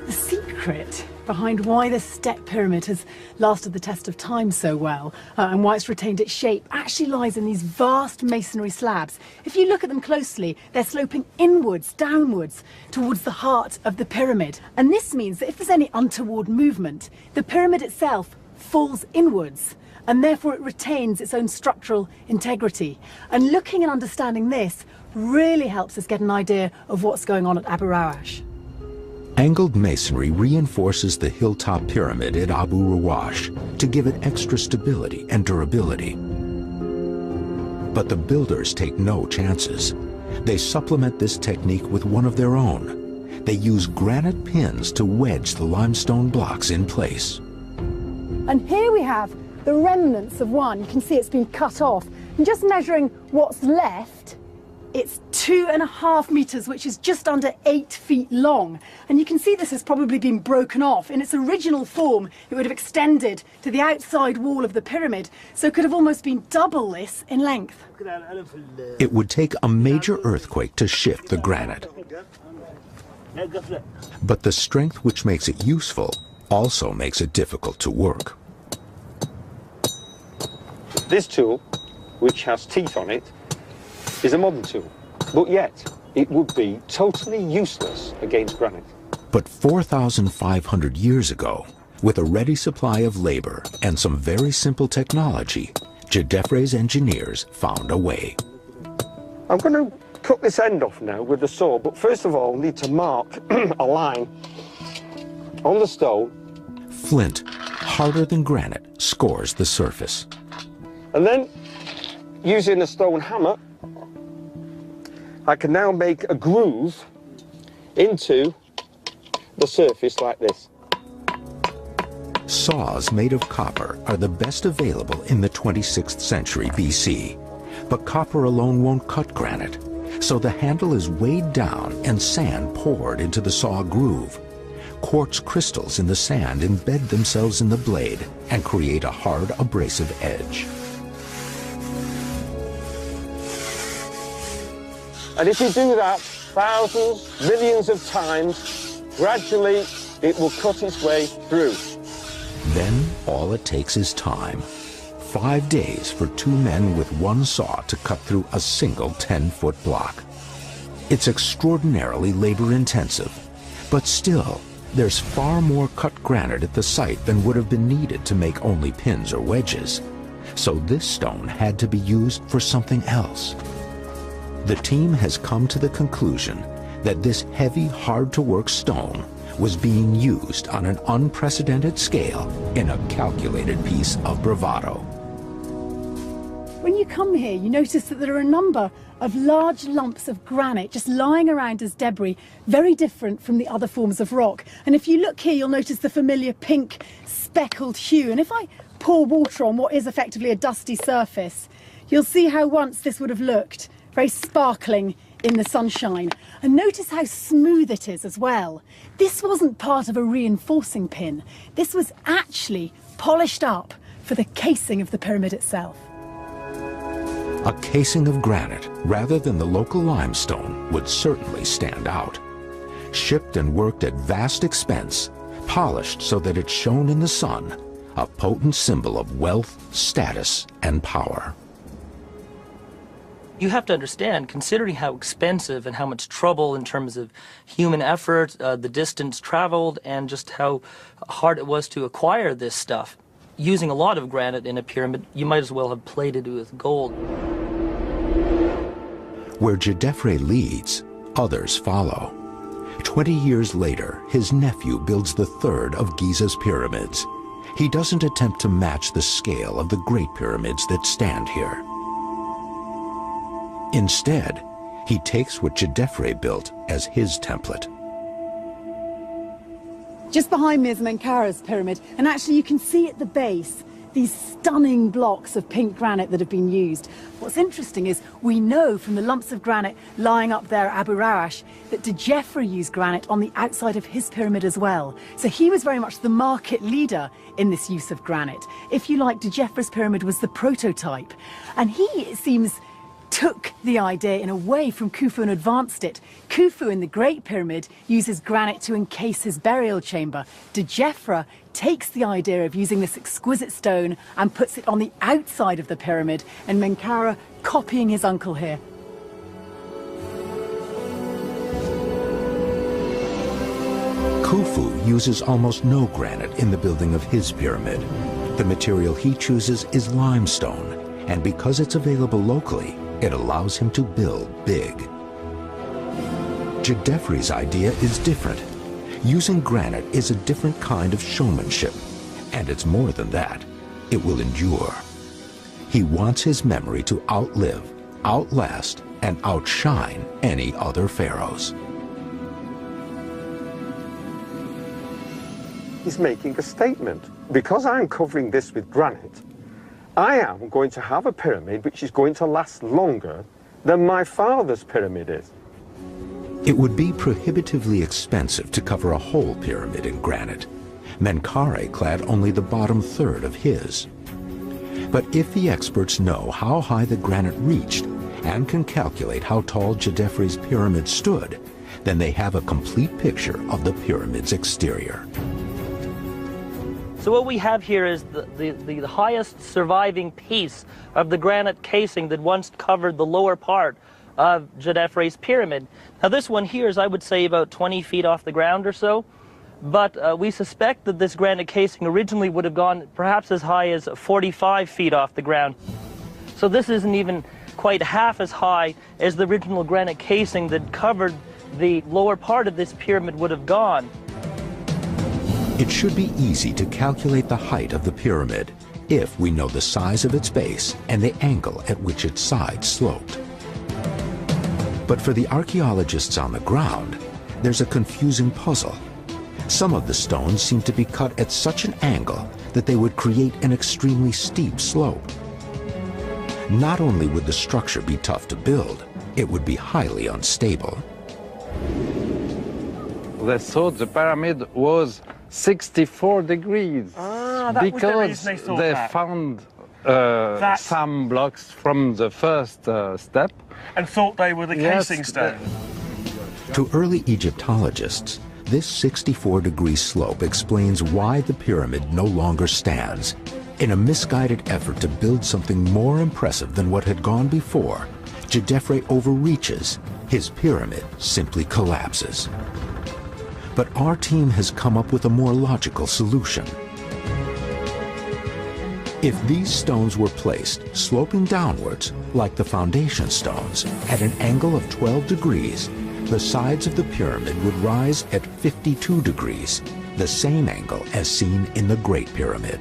The secret behind why the Step Pyramid has lasted the test of time so well and why it's retained its shape actually lies in these vast masonry slabs. If you look at them closely, they're sloping inwards, downwards, towards the heart of the pyramid. And this means that if there's any untoward movement, the pyramid itself falls inwards, and therefore it retains its own structural integrity. And looking and understanding this really helps us get an idea of what's going on at Abu Rawash. Angled masonry reinforces the hilltop pyramid at Abu Rawash to give it extra stability and durability. But the builders take no chances. They supplement this technique with one of their own. They use granite pins to wedge the limestone blocks in place. And here we have the remnants of one. You can see it's been cut off. And just measuring what's left, it's 2.5 meters, which is just under 8 feet long. And you can see this has probably been broken off. In its original form, it would have extended to the outside wall of the pyramid, so it could have almost been double this in length. It would take a major earthquake to shift the granite. But the strength which makes it useful also makes it difficult to work. This tool, which has teeth on it, is a modern tool, but yet it would be totally useless against granite. But 4,500 years ago, with a ready supply of labor and some very simple technology, Djedefre's engineers found a way. I'm going to cut this end off now with the saw, but first of all, I need to mark a line on the stone. Flint, harder than granite, scores the surface. And then, using a stone hammer, I can now make a groove into the surface like this. Saws made of copper are the best available in the 26th century BC. But copper alone won't cut granite, so the handle is weighed down and sand poured into the saw groove. Quartz crystals in the sand embed themselves in the blade and create a hard, abrasive edge. And if you do that thousands, millions of times, gradually it will cut its way through. Then all it takes is time. 5 days for 2 men with one saw to cut through a single 10-foot block. It's extraordinarily labor-intensive, but still, there's far more cut granite at the site than would have been needed to make only pins or wedges. So this stone had to be used for something else. The team has come to the conclusion that this heavy, hard-to-work stone was being used on an unprecedented scale in a calculated piece of bravado. When you come here, you notice that there are a number of large lumps of granite just lying around as debris, very different from the other forms of rock. And if you look here, you'll notice the familiar pink speckled hue. And if I pour water on what is effectively a dusty surface, you'll see how once this would have looked very sparkling in the sunshine. And notice how smooth it is as well. This wasn't part of a reinforcing pin. This was actually polished up for the casing of the pyramid itself. A casing of granite, rather than the local limestone, would certainly stand out. Shipped and worked at vast expense, polished so that it shone in the sun, a potent symbol of wealth, status, and power. You have to understand, considering how expensive and how much trouble in terms of human effort, the distance traveled, and just how hard it was to acquire this stuff. Using a lot of granite in a pyramid, you might as well have plated it with gold. Where Djedefre leads, others follow. 20 years later, his nephew builds the third of Giza's pyramids. He doesn't attempt to match the scale of the great pyramids that stand here. Instead, he takes what Djedefre built as his template. Just behind me is Menkaura's pyramid, and actually you can see at the base these stunning blocks of pink granite that have been used. What's interesting is we know from the lumps of granite lying up there at Abu Rawash that Djeffra used granite on the outside of his pyramid as well. So he was very much the market leader in this use of granite. If you like, Djeffra's pyramid was the prototype. And he, it seems, took the idea in a way from Khufu and advanced it. Khufu in the Great Pyramid uses granite to encase his burial chamber. Djeffra takes the idea of using this exquisite stone and puts it on the outside of the pyramid, and Menkaure copying his uncle here. Khufu uses almost no granite in the building of his pyramid. The material he chooses is limestone, and because it's available locally, it allows him to build big. Djedefre's idea is different. Using granite is a different kind of showmanship, and it's more than that. It will endure. He wants his memory to outlive, outlast, and outshine any other pharaohs. He's making a statement. Because I'm covering this with granite, I am going to have a pyramid which is going to last longer than my father's pyramid is. It would be prohibitively expensive to cover a whole pyramid in granite. Menkaure clad only the bottom third of his. But if the experts know how high the granite reached and can calculate how tall Djedefre's pyramid stood, then they have a complete picture of the pyramid's exterior. So what we have here is the highest surviving piece of the granite casing that once covered the lower part of Djedefre's pyramid. Now this one here is, I would say, about 20 feet off the ground or so, but we suspect that this granite casing originally would have gone perhaps as high as 45 feet off the ground. So this isn't even quite half as high as the original granite casing that covered the lower part of this pyramid would have gone. It should be easy to calculate the height of the pyramid if we know the size of its base and the angle at which its sides sloped. But for the archaeologists on the ground, there's a confusing puzzle. Some of the stones seem to be cut at such an angle that they would create an extremely steep slope. Not only would the structure be tough to build, it would be highly unstable. They thought the pyramid was 64 degrees because they found some blocks from the first step. And thought they were the casing stone. To early Egyptologists, this 64-degree slope explains why the pyramid no longer stands. In a misguided effort to build something more impressive than what had gone before, Djedefre overreaches. His pyramid simply collapses. But our team has come up with a more logical solution. If these stones were placed sloping downwards, like the foundation stones, at an angle of 12 degrees, the sides of the pyramid would rise at 52 degrees, the same angle as seen in the Great Pyramid.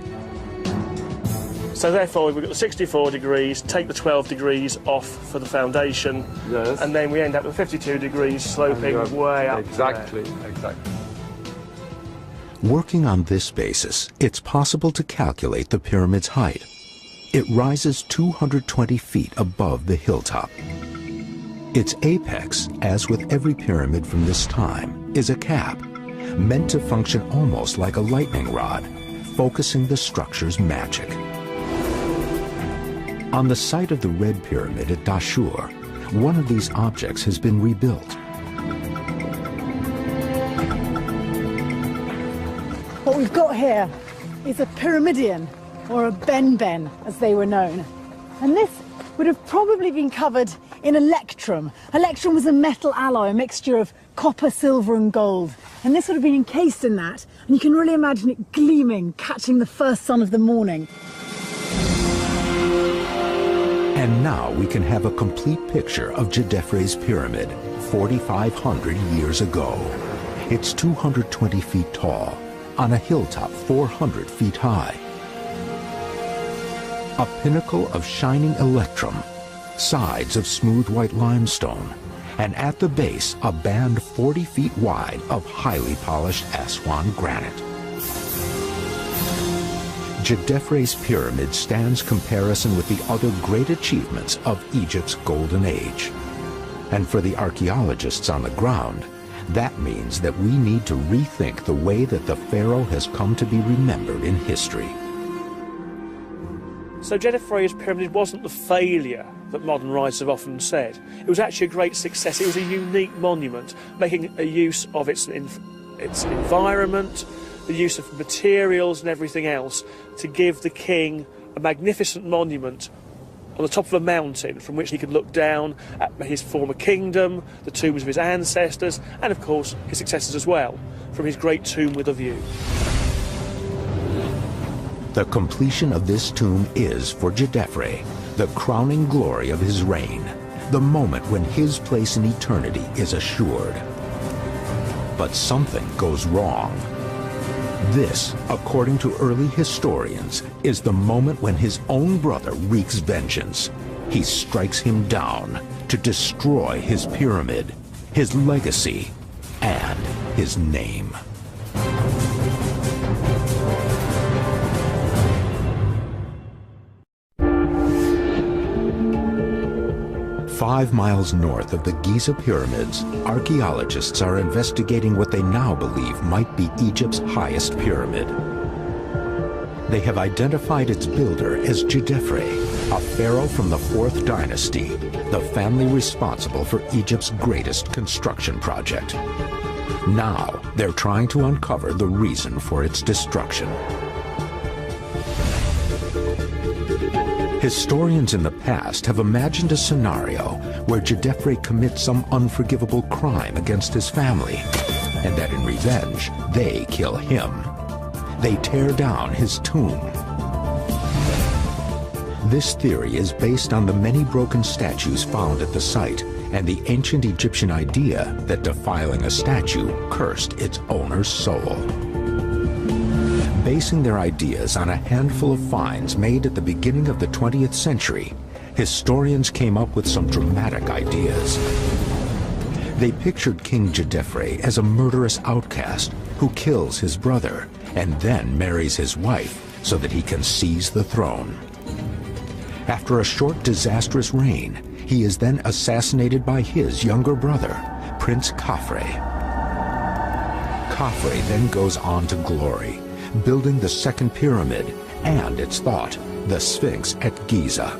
So therefore we've got the 64 degrees, take the 12 degrees off for the foundation, yes, and then we end up with 52 degrees sloping way up. Exactly. Working on this basis, it's possible to calculate the pyramid's height. It rises 220 feet above the hilltop. Its apex, as with every pyramid from this time, is a cap, meant to function almost like a lightning rod, focusing the structure's magic. On the site of the Red Pyramid at Dashur, one of these objects has been rebuilt. What we've got here is a pyramidion, or a benben, as they were known. And this would have probably been covered in electrum. Electrum was a metal alloy, a mixture of copper, silver and gold. And this would have been encased in that. And you can really imagine it gleaming, catching the first sun of the morning. And now we can have a complete picture of Djedefre's pyramid 4,500 years ago. It's 220 feet tall, on a hilltop 400 feet high. A pinnacle of shining electrum, sides of smooth white limestone, and at the base a band 40 feet wide of highly polished Aswan granite. Djedefre's pyramid stands comparison with the other great achievements of Egypt's golden age. And for the archaeologists on the ground, that means that we need to rethink the way that the pharaoh has come to be remembered in history. So Djedefre's pyramid wasn't the failure that modern writers have often said. It was actually a great success. It was a unique monument, making a use of its environment, the use of materials and everything else to give the king a magnificent monument on the top of a mountain from which he could look down at his former kingdom, the tombs of his ancestors, and of course his successors as well, from his great tomb with a view. The completion of this tomb is, for Djedefre, the crowning glory of his reign, the moment when his place in eternity is assured. But something goes wrong. This, according to early historians, is the moment when his own brother wreaks vengeance. He strikes him down to destroy his pyramid, his legacy, and his name. "5 miles north of the Giza pyramids, archaeologists are investigating what they now believe might be Egypt's highest pyramid. They have identified its builder as Djedefre, a pharaoh from the 4th dynasty, the family responsible for Egypt's greatest construction project. Now, they're trying to uncover the reason for its destruction. Historians in the past have imagined a scenario where Djedefre commits some unforgivable crime against his family, and that in revenge, they kill him. They tear down his tomb. This theory is based on the many broken statues found at the site and the ancient Egyptian idea that defiling a statue cursed its owner's soul. Basing their ideas on a handful of finds made at the beginning of the 20th century, historians came up with some dramatic ideas. They pictured King Djedefre as a murderous outcast who kills his brother and then marries his wife so that he can seize the throne. After a short, disastrous reign, he is then assassinated by his younger brother, Prince Khafre. Khafre then goes on to glory, building the second pyramid and, it's thought, the Sphinx at Giza,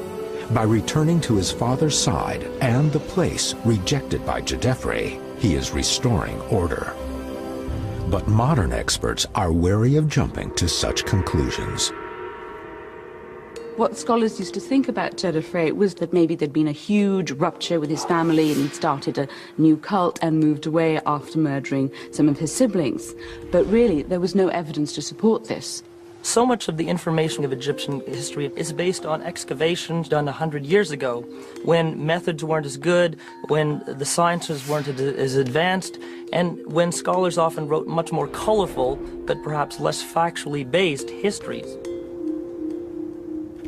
by returning to his father's side and the place rejected by Djedefre. He is restoring order. But modern experts are wary of jumping to such conclusions. What scholars used to think about Djedefre was that maybe there'd been a huge rupture with his family and he'd started a new cult and moved away after murdering some of his siblings. But really, there was no evidence to support this. So much of the information of Egyptian history is based on excavations done 100 years ago, when methods weren't as good, when the sciences weren't as advanced, and when scholars often wrote much more colorful, but perhaps less factually based histories.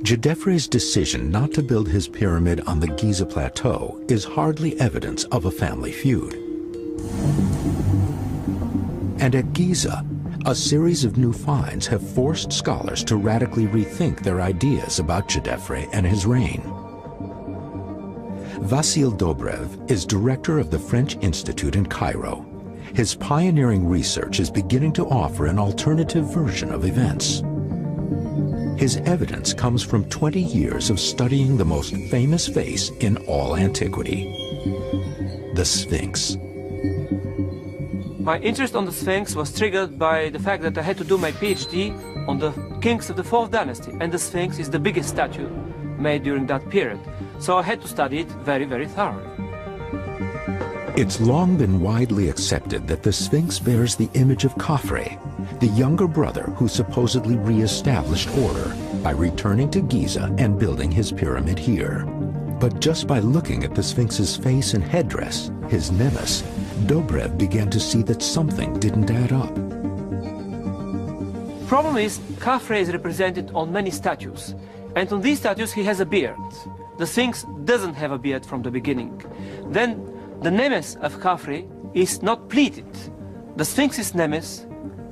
Djedefre's decision not to build his pyramid on the Giza Plateau is hardly evidence of a family feud. And at Giza, a series of new finds have forced scholars to radically rethink their ideas about Djedefre and his reign. Vasile Dobrev is director of the French Institute in Cairo. His pioneering research is beginning to offer an alternative version of events. His evidence comes from 20 years of studying the most famous face in all antiquity, the Sphinx. My interest on the Sphinx was triggered by the fact that I had to do my PhD on the kings of the 4th dynasty, and the Sphinx is the biggest statue made during that period. So I had to study it very, very thoroughly. It's long been widely accepted that the Sphinx bears the image of Khafre, the younger brother who supposedly re-established order by returning to Giza and building his pyramid here. But just by looking at the Sphinx's face and headdress, his nemesis, Dobrev began to see that something didn't add up. Problem is, Khafre is represented on many statues, and on these statues he has a beard. The Sphinx doesn't have a beard from the beginning. Then the nemesis of Khafre is not pleated. The Sphinx's nemesis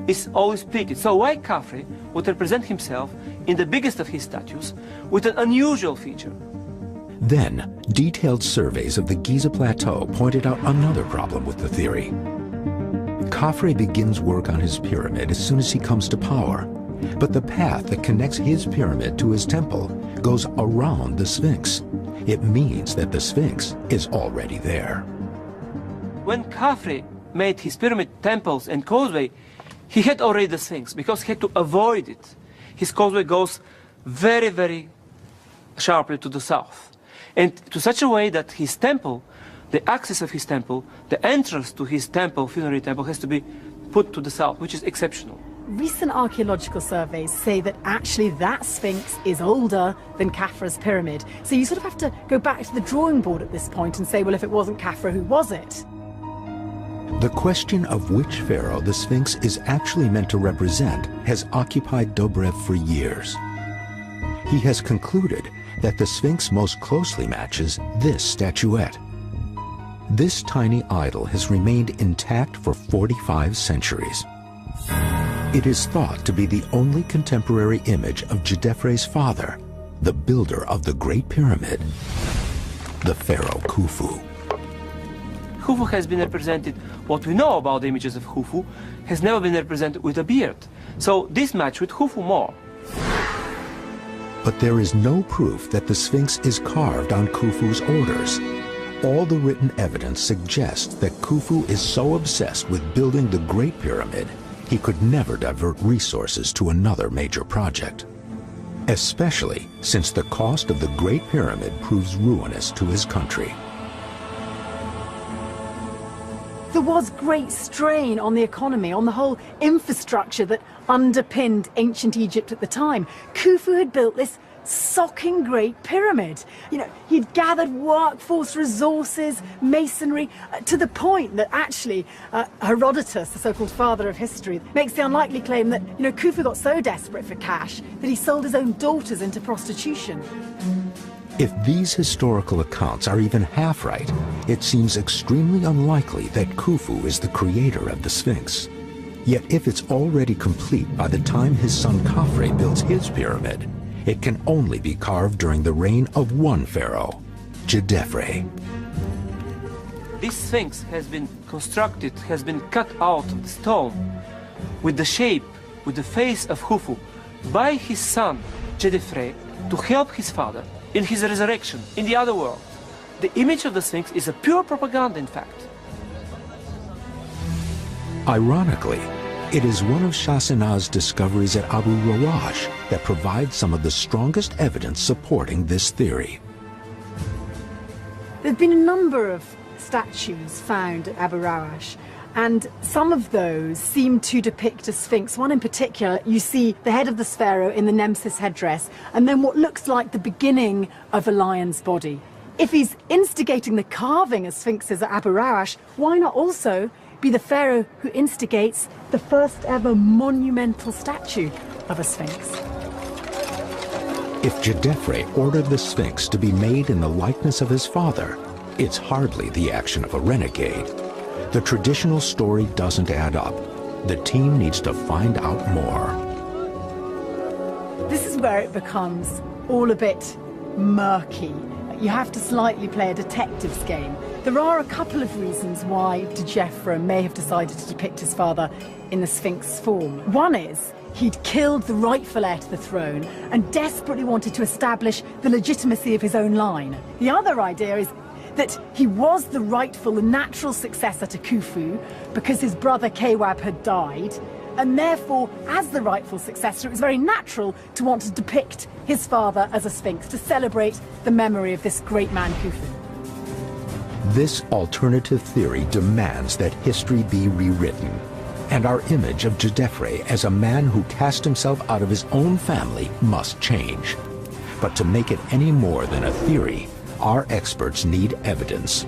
is always pleated. So why Khafre would represent himself in the biggest of his statues with an unusual feature. Then, detailed surveys of the Giza Plateau pointed out another problem with the theory. Khafre begins work on his pyramid as soon as he comes to power, but the path that connects his pyramid to his temple goes around the Sphinx. It means that the Sphinx is already there. When Khafre made his pyramid temples and causeway, he had already the Sphinx because he had to avoid it. His causeway goes very, very sharply to the south, and to such a way that his temple, the access of his temple, the entrance to his temple, funerary temple, has to be put to the south, which is exceptional. Recent archaeological surveys say that actually that Sphinx is older than Khafre's pyramid. So you sort of have to go back to the drawing board at this point and say, well, if it wasn't Khafre, who was it? The question of which pharaoh the Sphinx is actually meant to represent has occupied Dobrev for years. He has concluded that the Sphinx most closely matches this statuette. This tiny idol has remained intact for 45 centuries. It is thought to be the only contemporary image of Djedefre's father, the builder of the Great Pyramid, the pharaoh Khufu. Khufu has been represented, what we know about the images of Khufu has never been represented with a beard. So this match with Khufu more. But there is no proof that the Sphinx is carved on Khufu's orders. All the written evidence suggests that Khufu is so obsessed with building the Great Pyramid, he could never divert resources to another major project. Especially since the cost of the Great Pyramid proves ruinous to his country. There was great strain on the economy, on the whole infrastructure that underpinned ancient Egypt at the time. Khufu had built this socking Great Pyramid. You know, he'd gathered workforce, resources, masonry, to the point that actually Herodotus, the so-called father of history, makes the unlikely claim that, you know, Khufu got so desperate for cash that he sold his own daughters into prostitution. If these historical accounts are even half right, it seems extremely unlikely that Khufu is the creator of the Sphinx. Yet if it's already complete by the time his son Khafre builds his pyramid, it can only be carved during the reign of one pharaoh, Djedefre. This Sphinx has been constructed, has been cut out of the stone with the shape, with the face of Khufu by his son Djedefre to help his father in his resurrection in the other world. The image of the Sphinx is a pure propaganda, in fact. Ironically, it is one of Shah Sanaz's discoveries at Abu Rawash that provides some of the strongest evidence supporting this theory. There have been a number of statues found at Abu Rawash, and some of those seem to depict a sphinx. One in particular, you see the head of the pharaoh in the Nemesis headdress, and then what looks like the beginning of a lion's body. If he's instigating the carving of sphinxes at Abu Rawash, why not also be the pharaoh who instigates the first ever monumental statue of a sphinx? If Djedefre ordered the Sphinx to be made in the likeness of his father, it's hardly the action of a renegade. The traditional story doesn't add up. The team needs to find out more. This is where it becomes all a bit murky. You have to slightly play a detective's game. There are a couple of reasons why Djedefre may have decided to depict his father in the Sphinx form. One is he'd killed the rightful heir to the throne and desperately wanted to establish the legitimacy of his own line. The other idea is that he was the rightful and natural successor to Khufu because his brother Kewab had died, and therefore, as the rightful successor, it was very natural to want to depict his father as a sphinx, to celebrate the memory of this great man Khufu. This alternative theory demands that history be rewritten, and our image of Djedefre as a man who cast himself out of his own family must change. But to make it any more than a theory, our experts need evidence.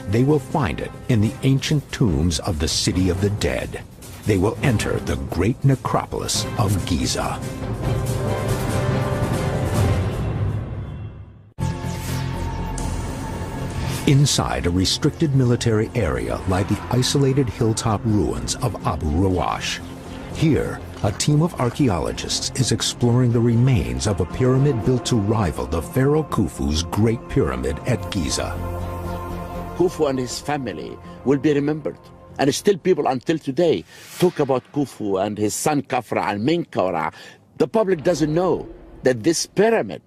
They will find it in the ancient tombs of the City of the Dead. They will enter the great necropolis of Giza. Inside a restricted military area lie the isolated hilltop ruins of Abu Rawash. Here, a team of archaeologists is exploring the remains of a pyramid built to rival the pharaoh Khufu's Great Pyramid at Giza. Khufu and his family will be remembered. And still people until today talk about Khufu and his son Khafra and Menkaura. The public doesn't know that this pyramid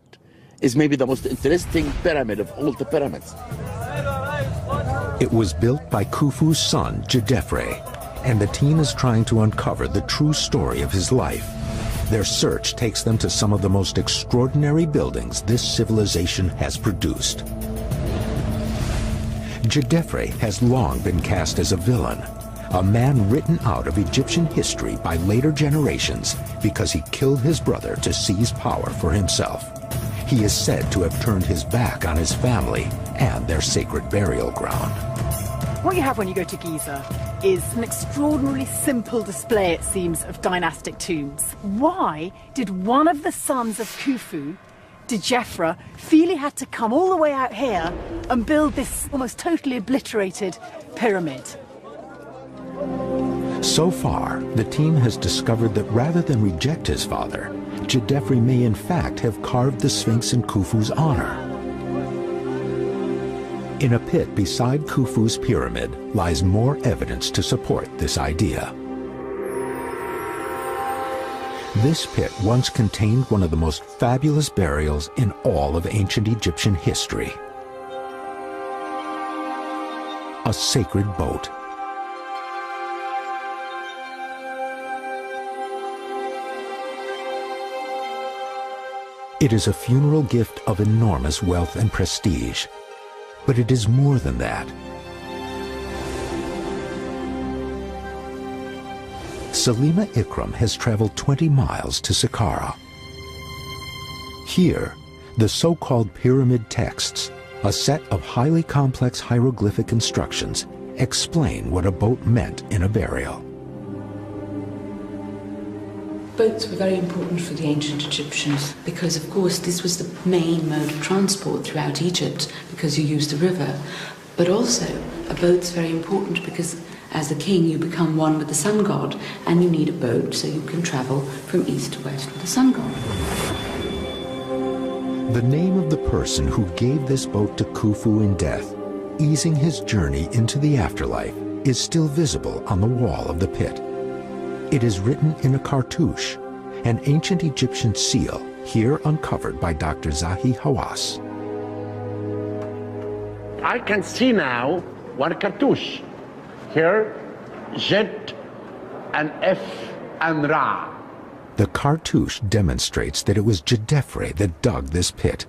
is maybe the most interesting pyramid of all the pyramids. It was built by Khufu's son, Djedefre, and the team is trying to uncover the true story of his life. Their search takes them to some of the most extraordinary buildings this civilization has produced. Djedefre has long been cast as a villain, a man written out of Egyptian history by later generations because he killed his brother to seize power for himself. He is said to have turned his back on his family and their sacred burial ground. What you have when you go to Giza is an extraordinarily simple display, it seems, of dynastic tombs. Why did one of the sons of Khufu, Djedefre, feel he had to come all the way out here and build this almost totally obliterated pyramid? So far, the team has discovered that rather than reject his father, Djedefre may in fact have carved the Sphinx in Khufu's honor. In a pit beside Khufu's pyramid lies more evidence to support this idea. This pit once contained one of the most fabulous burials in all of ancient Egyptian history. A sacred boat. It is a funeral gift of enormous wealth and prestige. But it is more than that. Salima Ikram has traveled 20 miles to Saqqara. Here, the so-called pyramid texts, a set of highly complex hieroglyphic instructions, explain what a boat meant in a burial. Boats were very important for the ancient Egyptians because, of course, this was the main mode of transport throughout Egypt because you used the river. But also, a boat's very important because as a king you become one with the sun god and you need a boat so you can travel from east to west with the sun god. The name of the person who gave this boat to Khufu in death, easing his journey into the afterlife, is still visible on the wall of the pit. It is written in a cartouche, an ancient Egyptian seal, here uncovered by Dr. Zahi Hawass. I can see now one cartouche. Here, Jed and F and Ra. The cartouche demonstrates that it was Djedefre that dug this pit.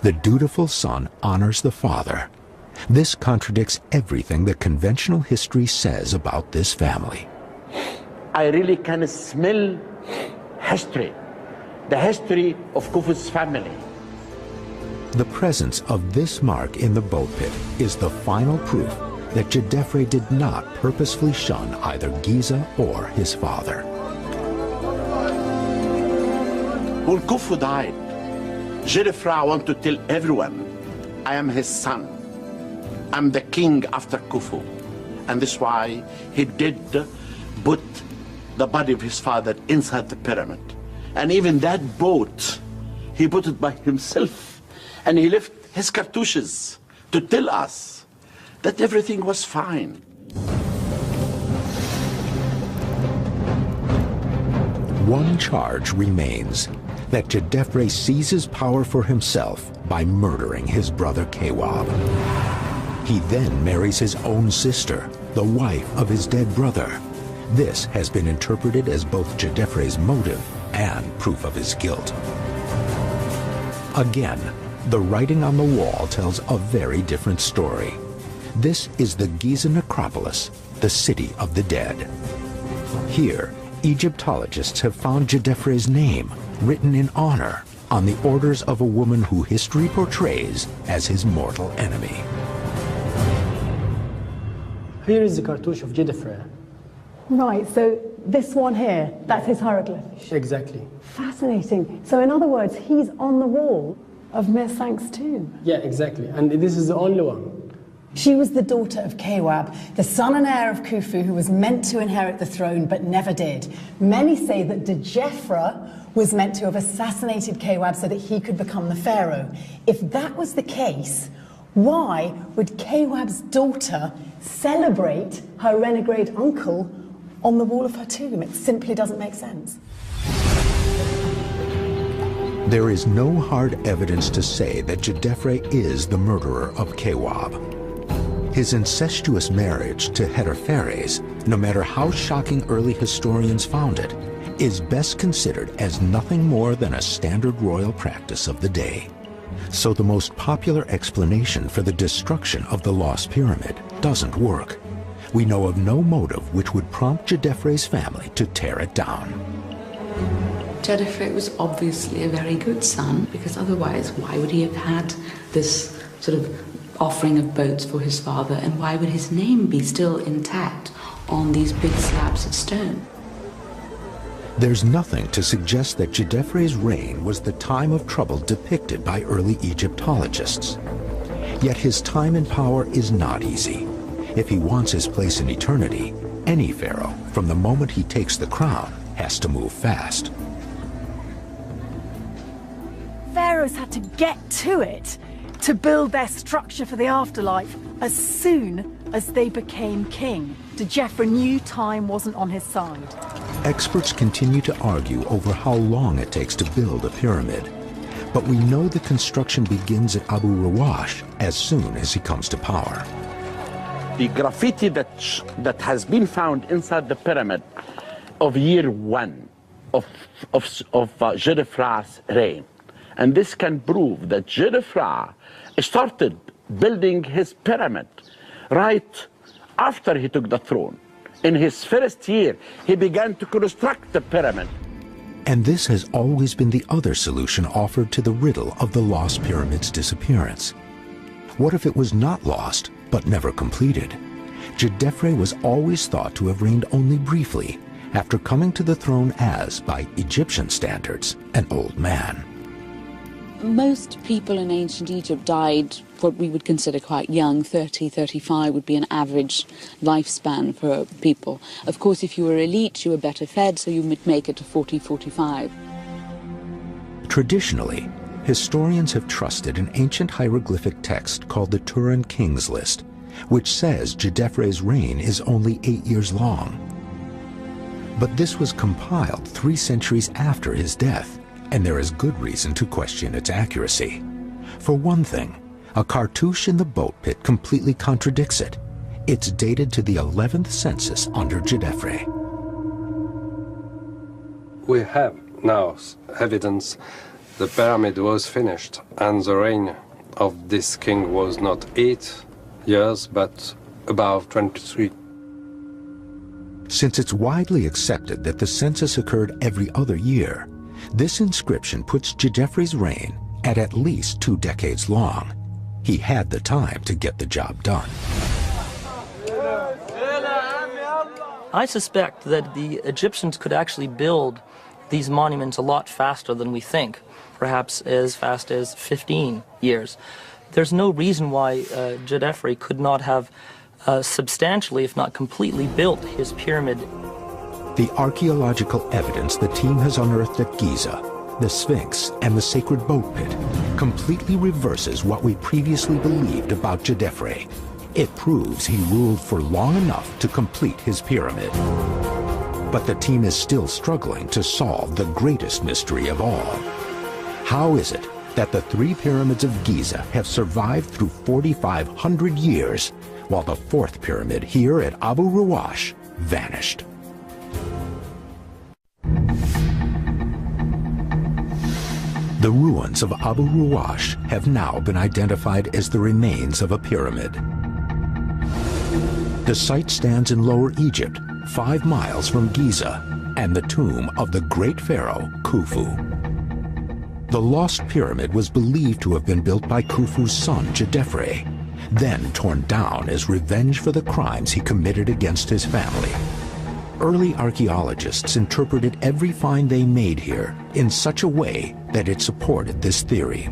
The dutiful son honors the father. This contradicts everything that conventional history says about this family. I really can smell history, the history of Khufu's family. The presence of this mark in the boat pit is the final proof that Djedefre did not purposefully shun either Giza or his father. When Khufu died, Djedefre wanted to tell everyone, I am his son. I'm the king after Khufu. And that's why he did put the body of his father inside the pyramid. And even that boat, he put it by himself. And he left his cartouches to tell us that everything was fine. One charge remains, that Djedefre seizes power for himself by murdering his brother Kewab. He then marries his own sister, the wife of his dead brother. This has been interpreted as both Djedefre's motive and proof of his guilt. Again, the writing on the wall tells a very different story. This is the Giza necropolis, the city of the dead. Here, Egyptologists have found Djedefre's name written in honor on the orders of a woman who history portrays as his mortal enemy. Here is the cartouche of Djedefre. Right, so this one here, that's his hieroglyph. Exactly. Fascinating. So in other words, he's on the wall of Mir Sank's tomb. Yeah, exactly. And this is the only one. She was the daughter of Kewab, the son and heir of Khufu, who was meant to inherit the throne but never did. Many say that Djefra was meant to have assassinated Kewab so that he could become the pharaoh. If that was the case, why would Kewab's daughter celebrate her renegade uncle on the wall of her tomb? It simply doesn't make sense. There is no hard evidence to say that Djedefre is the murderer of Kewab. His incestuous marriage to Hetepheres, no matter how shocking early historians found it, is best considered as nothing more than a standard royal practice of the day. So the most popular explanation for the destruction of the Lost Pyramid doesn't work. We know of no motive which would prompt Djedefre's family to tear it down. Djedefre was obviously a very good son, because otherwise why would he have had this sort of offering of boats for his father, and why would his name be still intact on these big slabs of stone? There's nothing to suggest that Djedefre's reign was the time of trouble depicted by early Egyptologists. Yet his time in power is not easy. If he wants his place in eternity, any pharaoh, from the moment he takes the crown, has to move fast. Pharaohs had to get to it to build their structure for the afterlife as soon as they became king. Djefra knew time wasn't on his side. Experts continue to argue over how long it takes to build a pyramid, but we know the construction begins at Abu Rawash as soon as he comes to power. The graffiti that has been found inside the pyramid of year 1 of Djedefra's reign, and this can prove that Djedefra started building his pyramid right after he took the throne. In his first year, he began to construct the pyramid. And this has always been the other solution offered to the riddle of the Lost Pyramid's disappearance. What if it was not lost, but never completed? Djedefre was always thought to have reigned only briefly, after coming to the throne as, by Egyptian standards, an old man. Most people in ancient Egypt died what we would consider quite young. 30, 35 would be an average lifespan for people. Of course, if you were elite, you were better fed, so you would make it to 40, 45. Traditionally, historians have trusted an ancient hieroglyphic text called the Turin Kings List, which says Djedefre's reign is only 8 years long. But this was compiled 3 centuries after his death, and there is good reason to question its accuracy. For one thing, a cartouche in the boat pit completely contradicts it. It's dated to the 11th census under Djedefre. We have now evidence the pyramid was finished, and the reign of this king was not 8 years, but about 23. Since it's widely accepted that the census occurred every other year, this inscription puts Djedefre's reign at least 2 decades long. He had the time to get the job done. I suspect that the Egyptians could actually build these monuments a lot faster than we think, perhaps as fast as 15 years. There's no reason why Djedefre could not have substantially, if not completely, built his pyramid. The archaeological evidence the team has unearthed at Giza, the Sphinx, and the sacred boat pit completely reverses what we previously believed about Djedefre. It proves he ruled for long enough to complete his pyramid. But the team is still struggling to solve the greatest mystery of all. How is it that the 3 pyramids of Giza have survived through 4,500 years, while the 4th pyramid here at Abu Rawash vanished? The ruins of Abu Rawash have now been identified as the remains of a pyramid. The site stands in Lower Egypt, 5 miles from Giza, and the tomb of the great pharaoh Khufu. The lost pyramid was believed to have been built by Khufu's son Djedefre, then torn down as revenge for the crimes he committed against his family. Early archaeologists interpreted every find they made here in such a way that it supported this theory.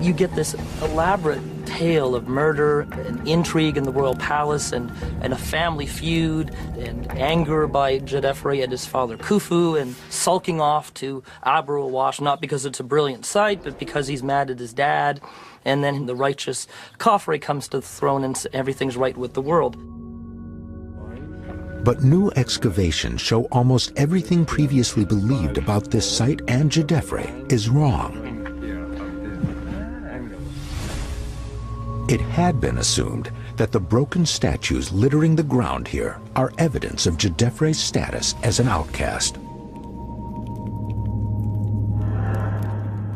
you get this elaborate tale of murder and intrigue in the royal palace and a family feud and anger by Djedefre at his father Khufu and sulking off to Abu Rawash, not because it's a brilliant sight, but because he's mad at his dad. And then the righteous Khafre comes to the throne and everything's right with the world. But new excavations show almost everything previously believed about this site and Djedefre is wrong. It had been assumed that the broken statues littering the ground here are evidence of Djedefre's status as an outcast.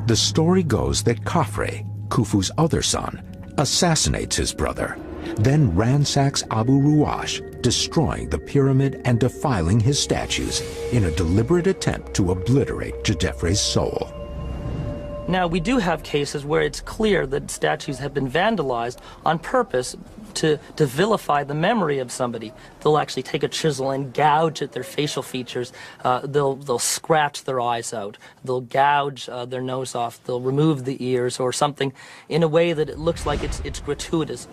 The story goes that Khafre, Khufu's other son, assassinates his brother, then ransacks Abu Rawash, destroying the pyramid and defiling his statues in a deliberate attempt to obliterate Djedefre's soul. Now, we do have cases where it's clear that statues have been vandalized on purpose to vilify the memory of somebody. They'll actually take a chisel and gouge at their facial features. They'll scratch their eyes out. They'll gouge their nose off. They'll remove the ears or something in a way that it looks like it's gratuitous.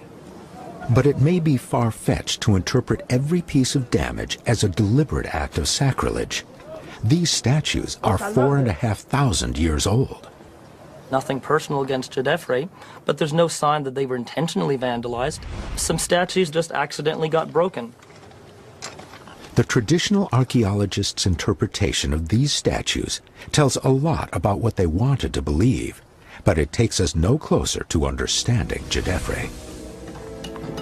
But it may be far-fetched to interpret every piece of damage as a deliberate act of sacrilege. These statues are 4,500 years old. Nothing personal against Djedefre, but there's no sign that they were intentionally vandalized. Some statues just accidentally got broken. The traditional archaeologists' interpretation of these statues tells a lot about what they wanted to believe, but it takes us no closer to understanding Djedefre.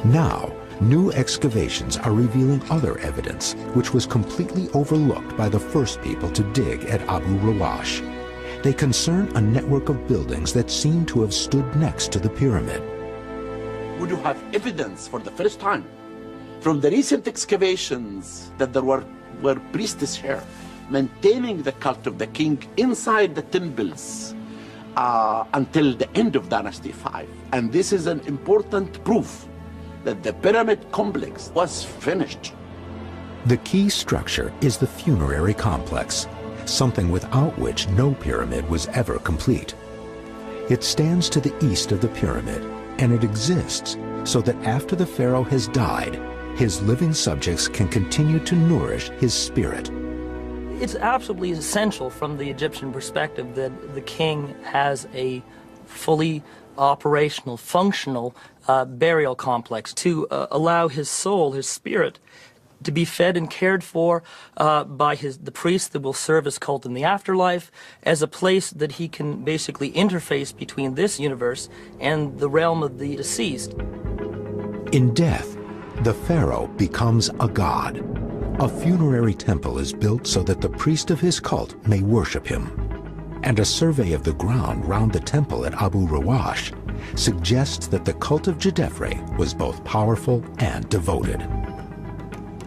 Now, new excavations are revealing other evidence which was completely overlooked by the first people to dig at Abu Rawash. They concern a network of buildings that seem to have stood next to the pyramid. We do have evidence for the first time from the recent excavations that there were priestesses here maintaining the cult of the king inside the temples until the end of Dynasty 5. And this is an important proof that the pyramid complex was finished. The key structure is the funerary complex, something without which no pyramid was ever complete. It stands to the east of the pyramid, and it exists so that after the pharaoh has died, his living subjects can continue to nourish his spirit. It's absolutely essential from the Egyptian perspective that the king has a fully operational, functional burial complex to allow his soul, his spirit, to be fed and cared for by the priests that will serve his cult in the afterlife, as a place that he can basically interface between this universe and the realm of the deceased. In death, the pharaoh becomes a god. A funerary temple is built so that the priest of his cult may worship him. And a survey of the ground round the temple at Abu Rawash suggests that the cult of Djedefre was both powerful and devoted.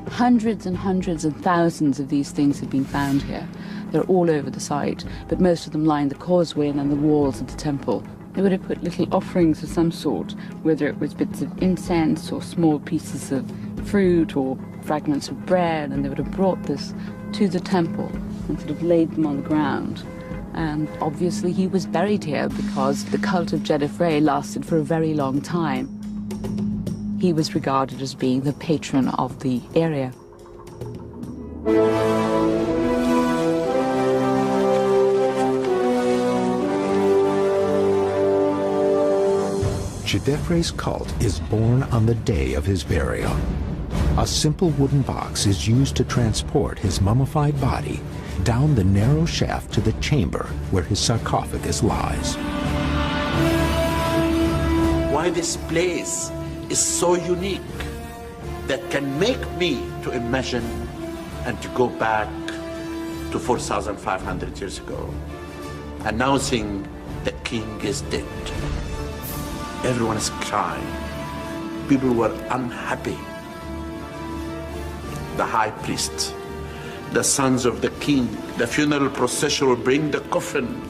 Hundreds and hundreds and thousands of these things have been found here. They're all over the site, but most of them line the causeway and on the walls of the temple. They would have put little offerings of some sort, whether it was bits of incense or small pieces of fruit or fragments of bread, and they would have brought this to the temple and sort of laid them on the ground. And obviously he was buried here because the cult of Djedefre lasted for a very long time. He was regarded as being the patron of the area. Djedefre's cult is born on the day of his burial. A simple wooden box is used to transport his mummified body down the narrow shaft to the chamber where his sarcophagus lies. Why this place is so unique that can make me to imagine and to go back to 4,500 years ago, announcing the king is dead. Everyone is crying. People were unhappy. The high priest, the sons of the king, the funeral procession will bring the coffin,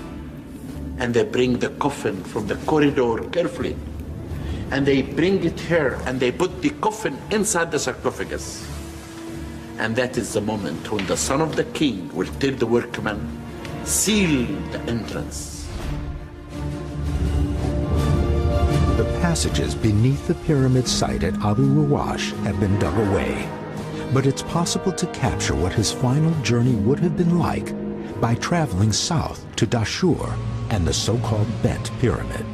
and they bring the coffin from the corridor carefully, and they bring it here, and they put the coffin inside the sarcophagus. And that is the moment when the son of the king will tell the workmen, seal the entrance. passages beneath the pyramid site at Abu Ruwash have been dug away, but it's possible to capture what his final journey would have been like by traveling south to Dashur and the so-called Bent Pyramid.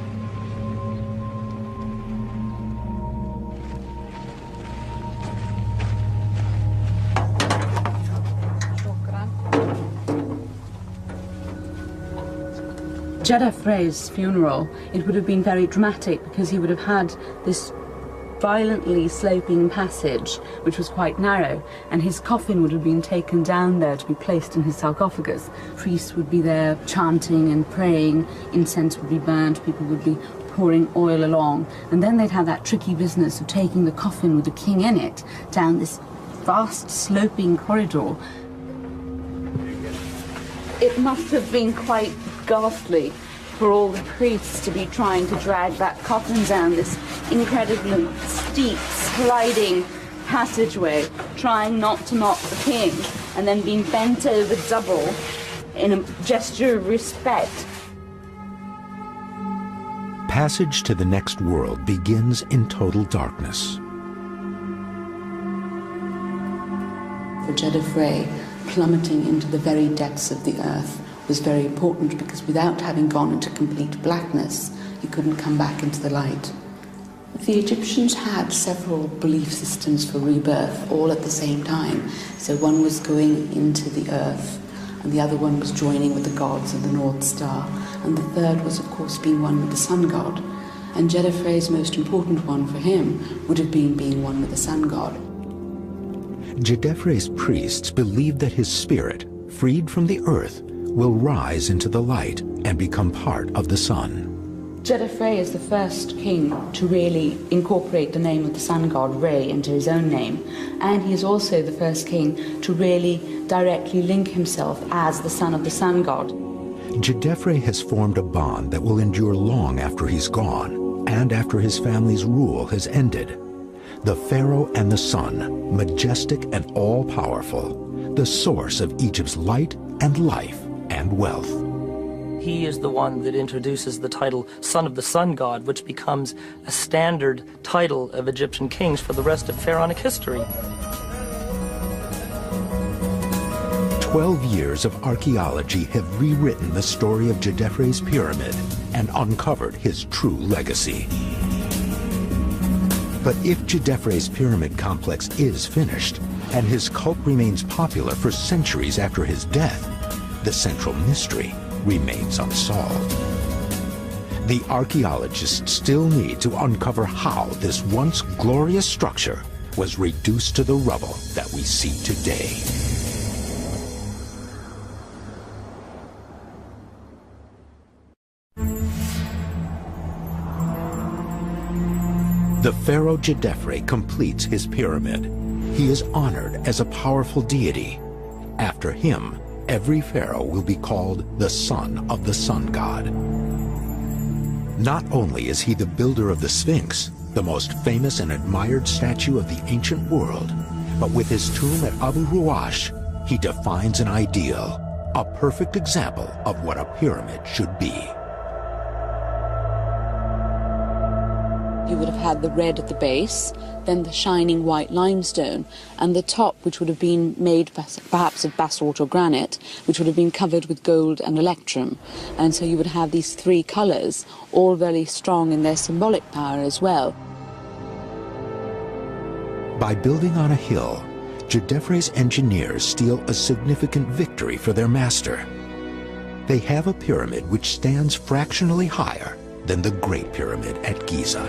Jedefre's funeral, it would have been very dramatic because he would have had this violently sloping passage which was quite narrow, and his coffin would have been taken down there to be placed in his sarcophagus. Priests would be there chanting and praying, incense would be burnt, people would be pouring oil along, and then they'd have that tricky business of taking the coffin with the king in it down this vast sloping corridor. It must have been quite ghastly for all the priests to be trying to drag that coffin down this incredibly steep, sliding passageway, trying not to knock the king, and then being bent over double in a gesture of respect. Passage to the next world begins in total darkness. For Jedefre, plummeting into the very depths of the earth was very important, because without having gone into complete blackness, he couldn't come back into the light. The Egyptians had several belief systems for rebirth all at the same time. So one was going into the earth, and the other one was joining with the gods of the North Star, and the third was, of course, being one with the sun god. And Jedefre's most important one for him would have been being one with the sun god. Jedefre's priests believed that his spirit, freed from the earth, will rise into the light and become part of the sun. Jedefre is the first king to really incorporate the name of the sun god Re into his own name, and he is also the first king to really directly link himself as the son of the sun god. Jedefre has formed a bond that will endure long after he's gone and after his family's rule has ended. The Pharaoh and the sun, majestic and all-powerful, the source of Egypt's light and life and wealth. He is the one that introduces the title Son of the Sun God, which becomes a standard title of Egyptian kings for the rest of pharaonic history. 12 years of archaeology have rewritten the story of Jedefre's pyramid and uncovered his true legacy. But if Jedefre's pyramid complex is finished, and his cult remains popular for centuries after his death, the central mystery remains unsolved. The archaeologists still need to uncover how this once glorious structure was reduced to the rubble that we see today. The pharaoh Jedefre completes his pyramid. He is honored as a powerful deity. After him, every pharaoh will be called the son of the sun god. Not only is he the builder of the Sphinx, the most famous and admired statue of the ancient world, but with his tomb at Abu Ruwash, he defines an ideal, a perfect example of what a pyramid should be. You would have had the red at the base, then the shining white limestone, and the top, which would have been made perhaps of basalt or granite, which would have been covered with gold and electrum. And so you would have these three colours, all very strong in their symbolic power as well. By building on a hill, Jedefre's engineers steal a significant victory for their master. They have a pyramid which stands fractionally higher than the Great Pyramid at Giza.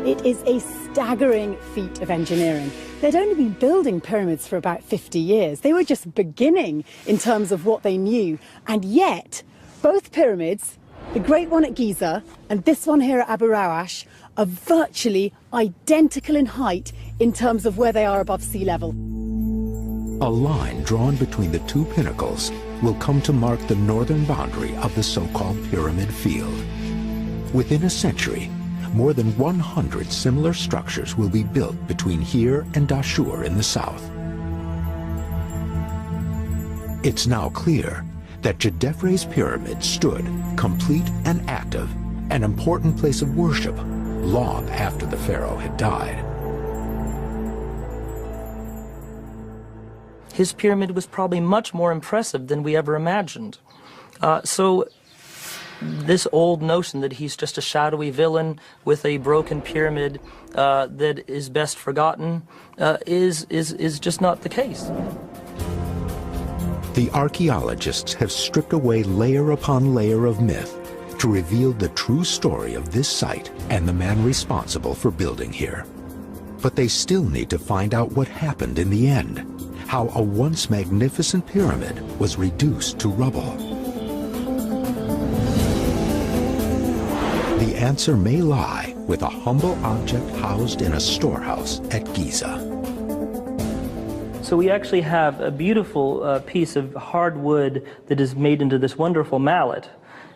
It is a staggering feat of engineering. They'd only been building pyramids for about 50 years. They were just beginning in terms of what they knew. And yet, both pyramids, the great one at Giza and this one here at Abu Ruwash, are virtually identical in height in terms of where they are above sea level. A line drawn between the two pinnacles will come to mark the northern boundary of the so-called pyramid field. Within a century, more than 100 similar structures will be built between here and Dashur in the south. It's now clear that Jedefre's pyramid stood complete and active an important place of worship long after the pharaoh had died. His pyramid was probably much more impressive than we ever imagined. So this old notion that he's just a shadowy villain with a broken pyramid that is best forgotten is just not the case. The archaeologists have stripped away layer upon layer of myth to reveal the true story of this site and the man responsible for building here. But they still need to find out what happened in the end, how a once magnificent pyramid was reduced to rubble. The answer may lie with a humble object housed in a storehouse at Giza. So we actually have a beautiful piece of hardwood that is made into this wonderful mallet.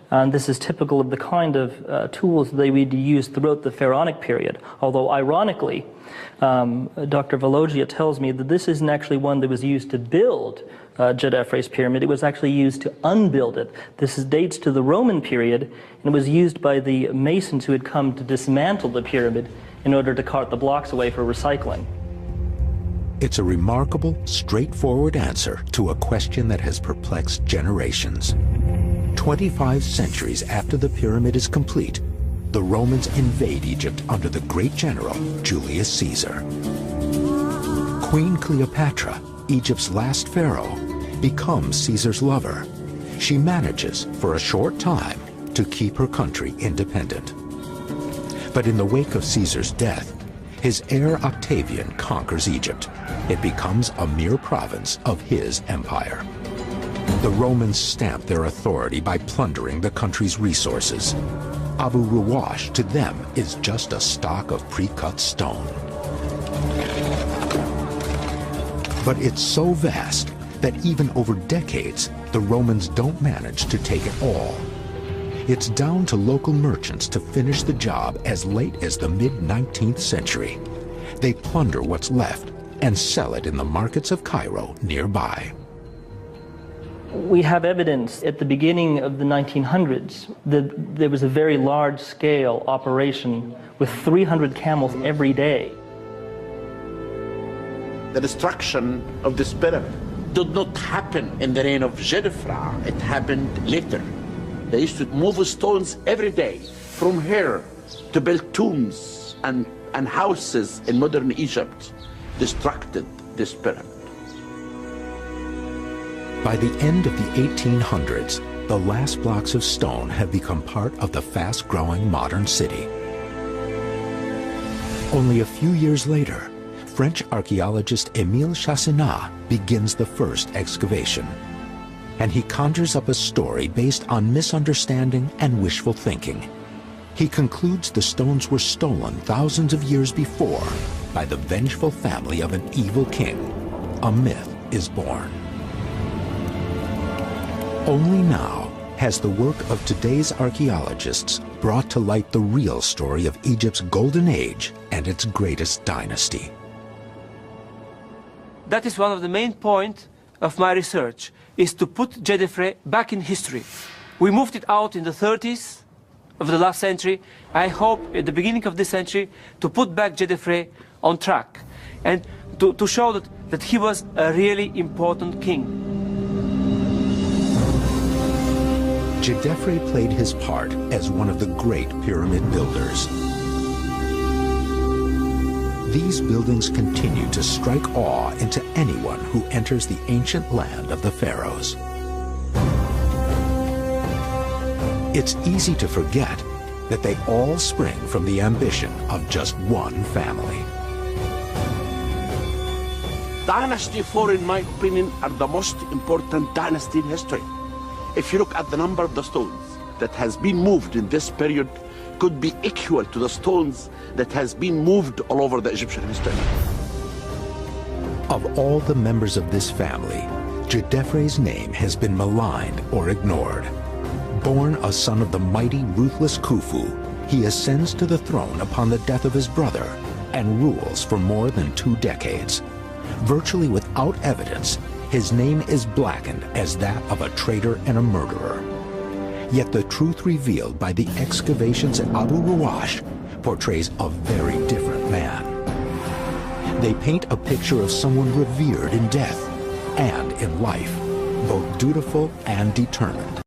And this is typical of the kind of tools they would use throughout the pharaonic period. Although, ironically, Dr. Vologia tells me that this isn't actually one that was used to build Djedefre's pyramid. It was actually used to unbuild it. This dates to the Roman period, and it was used by the masons who had come to dismantle the pyramid in order to cart the blocks away for recycling. It's a remarkable, straightforward answer to a question that has perplexed generations. 25 centuries after the pyramid is complete, the Romans invade Egypt under the great general Julius Caesar. Queen Cleopatra, Egypt's last pharaoh, becomes Caesar's lover. She manages, for a short time, to keep her country independent. But in the wake of Caesar's death, his heir Octavian conquers Egypt. It becomes a mere province of his empire. The Romans stamp their authority by plundering the country's resources. Abu Ruwash to them is just a stock of pre-cut stone. But it's so vast that even over decades, the Romans don't manage to take it all. It's down to local merchants to finish the job as late as the mid-19th century. They plunder what's left and sell it in the markets of Cairo nearby. We have evidence at the beginning of the 1900s that there was a very large-scale operation with 300 camels every day. The destruction of this pyramid did not happen in the reign of Djedefre. It happened later. They used to move stones every day from here to build tombs and houses in modern Egypt, destructed this pyramid. By the end of the 1800s, the last blocks of stone have become part of the fast-growing modern city. Only a few years later, French archaeologist Émile Chassenat begins the first excavation. And he conjures up a story based on misunderstanding and wishful thinking. He concludes the stones were stolen thousands of years before by the vengeful family of an evil king. A myth is born. Only now has the work of today's archaeologists brought to light the real story of Egypt's golden age and its greatest dynasty. That is one of the main points of my research, is to put Djedefre back in history. We moved it out in the 30s of the last century. I hope at the beginning of this century to put back Djedefre on track and to show that he was a really important king. Djedefre played his part as one of the great pyramid builders. These buildings continue to strike awe into anyone who enters the ancient land of the pharaohs. It's easy to forget that they all spring from the ambition of just one family. Dynasty 4, in my opinion, are the most important dynasty in history. If you look at the number of the stones that has been moved in this period, could be equal to the stones that has been moved all over the Egyptian history. Of all the members of this family, Djedefre's name has been maligned or ignored. Born a son of the mighty, ruthless Khufu, he ascends to the throne upon the death of his brother and rules for more than 2 decades. Virtually without evidence, his name is blackened as that of a traitor and a murderer. Yet the truth revealed by the excavations at Abu Rawash portrays a very different man. They paint a picture of someone revered in death and in life, both dutiful and determined.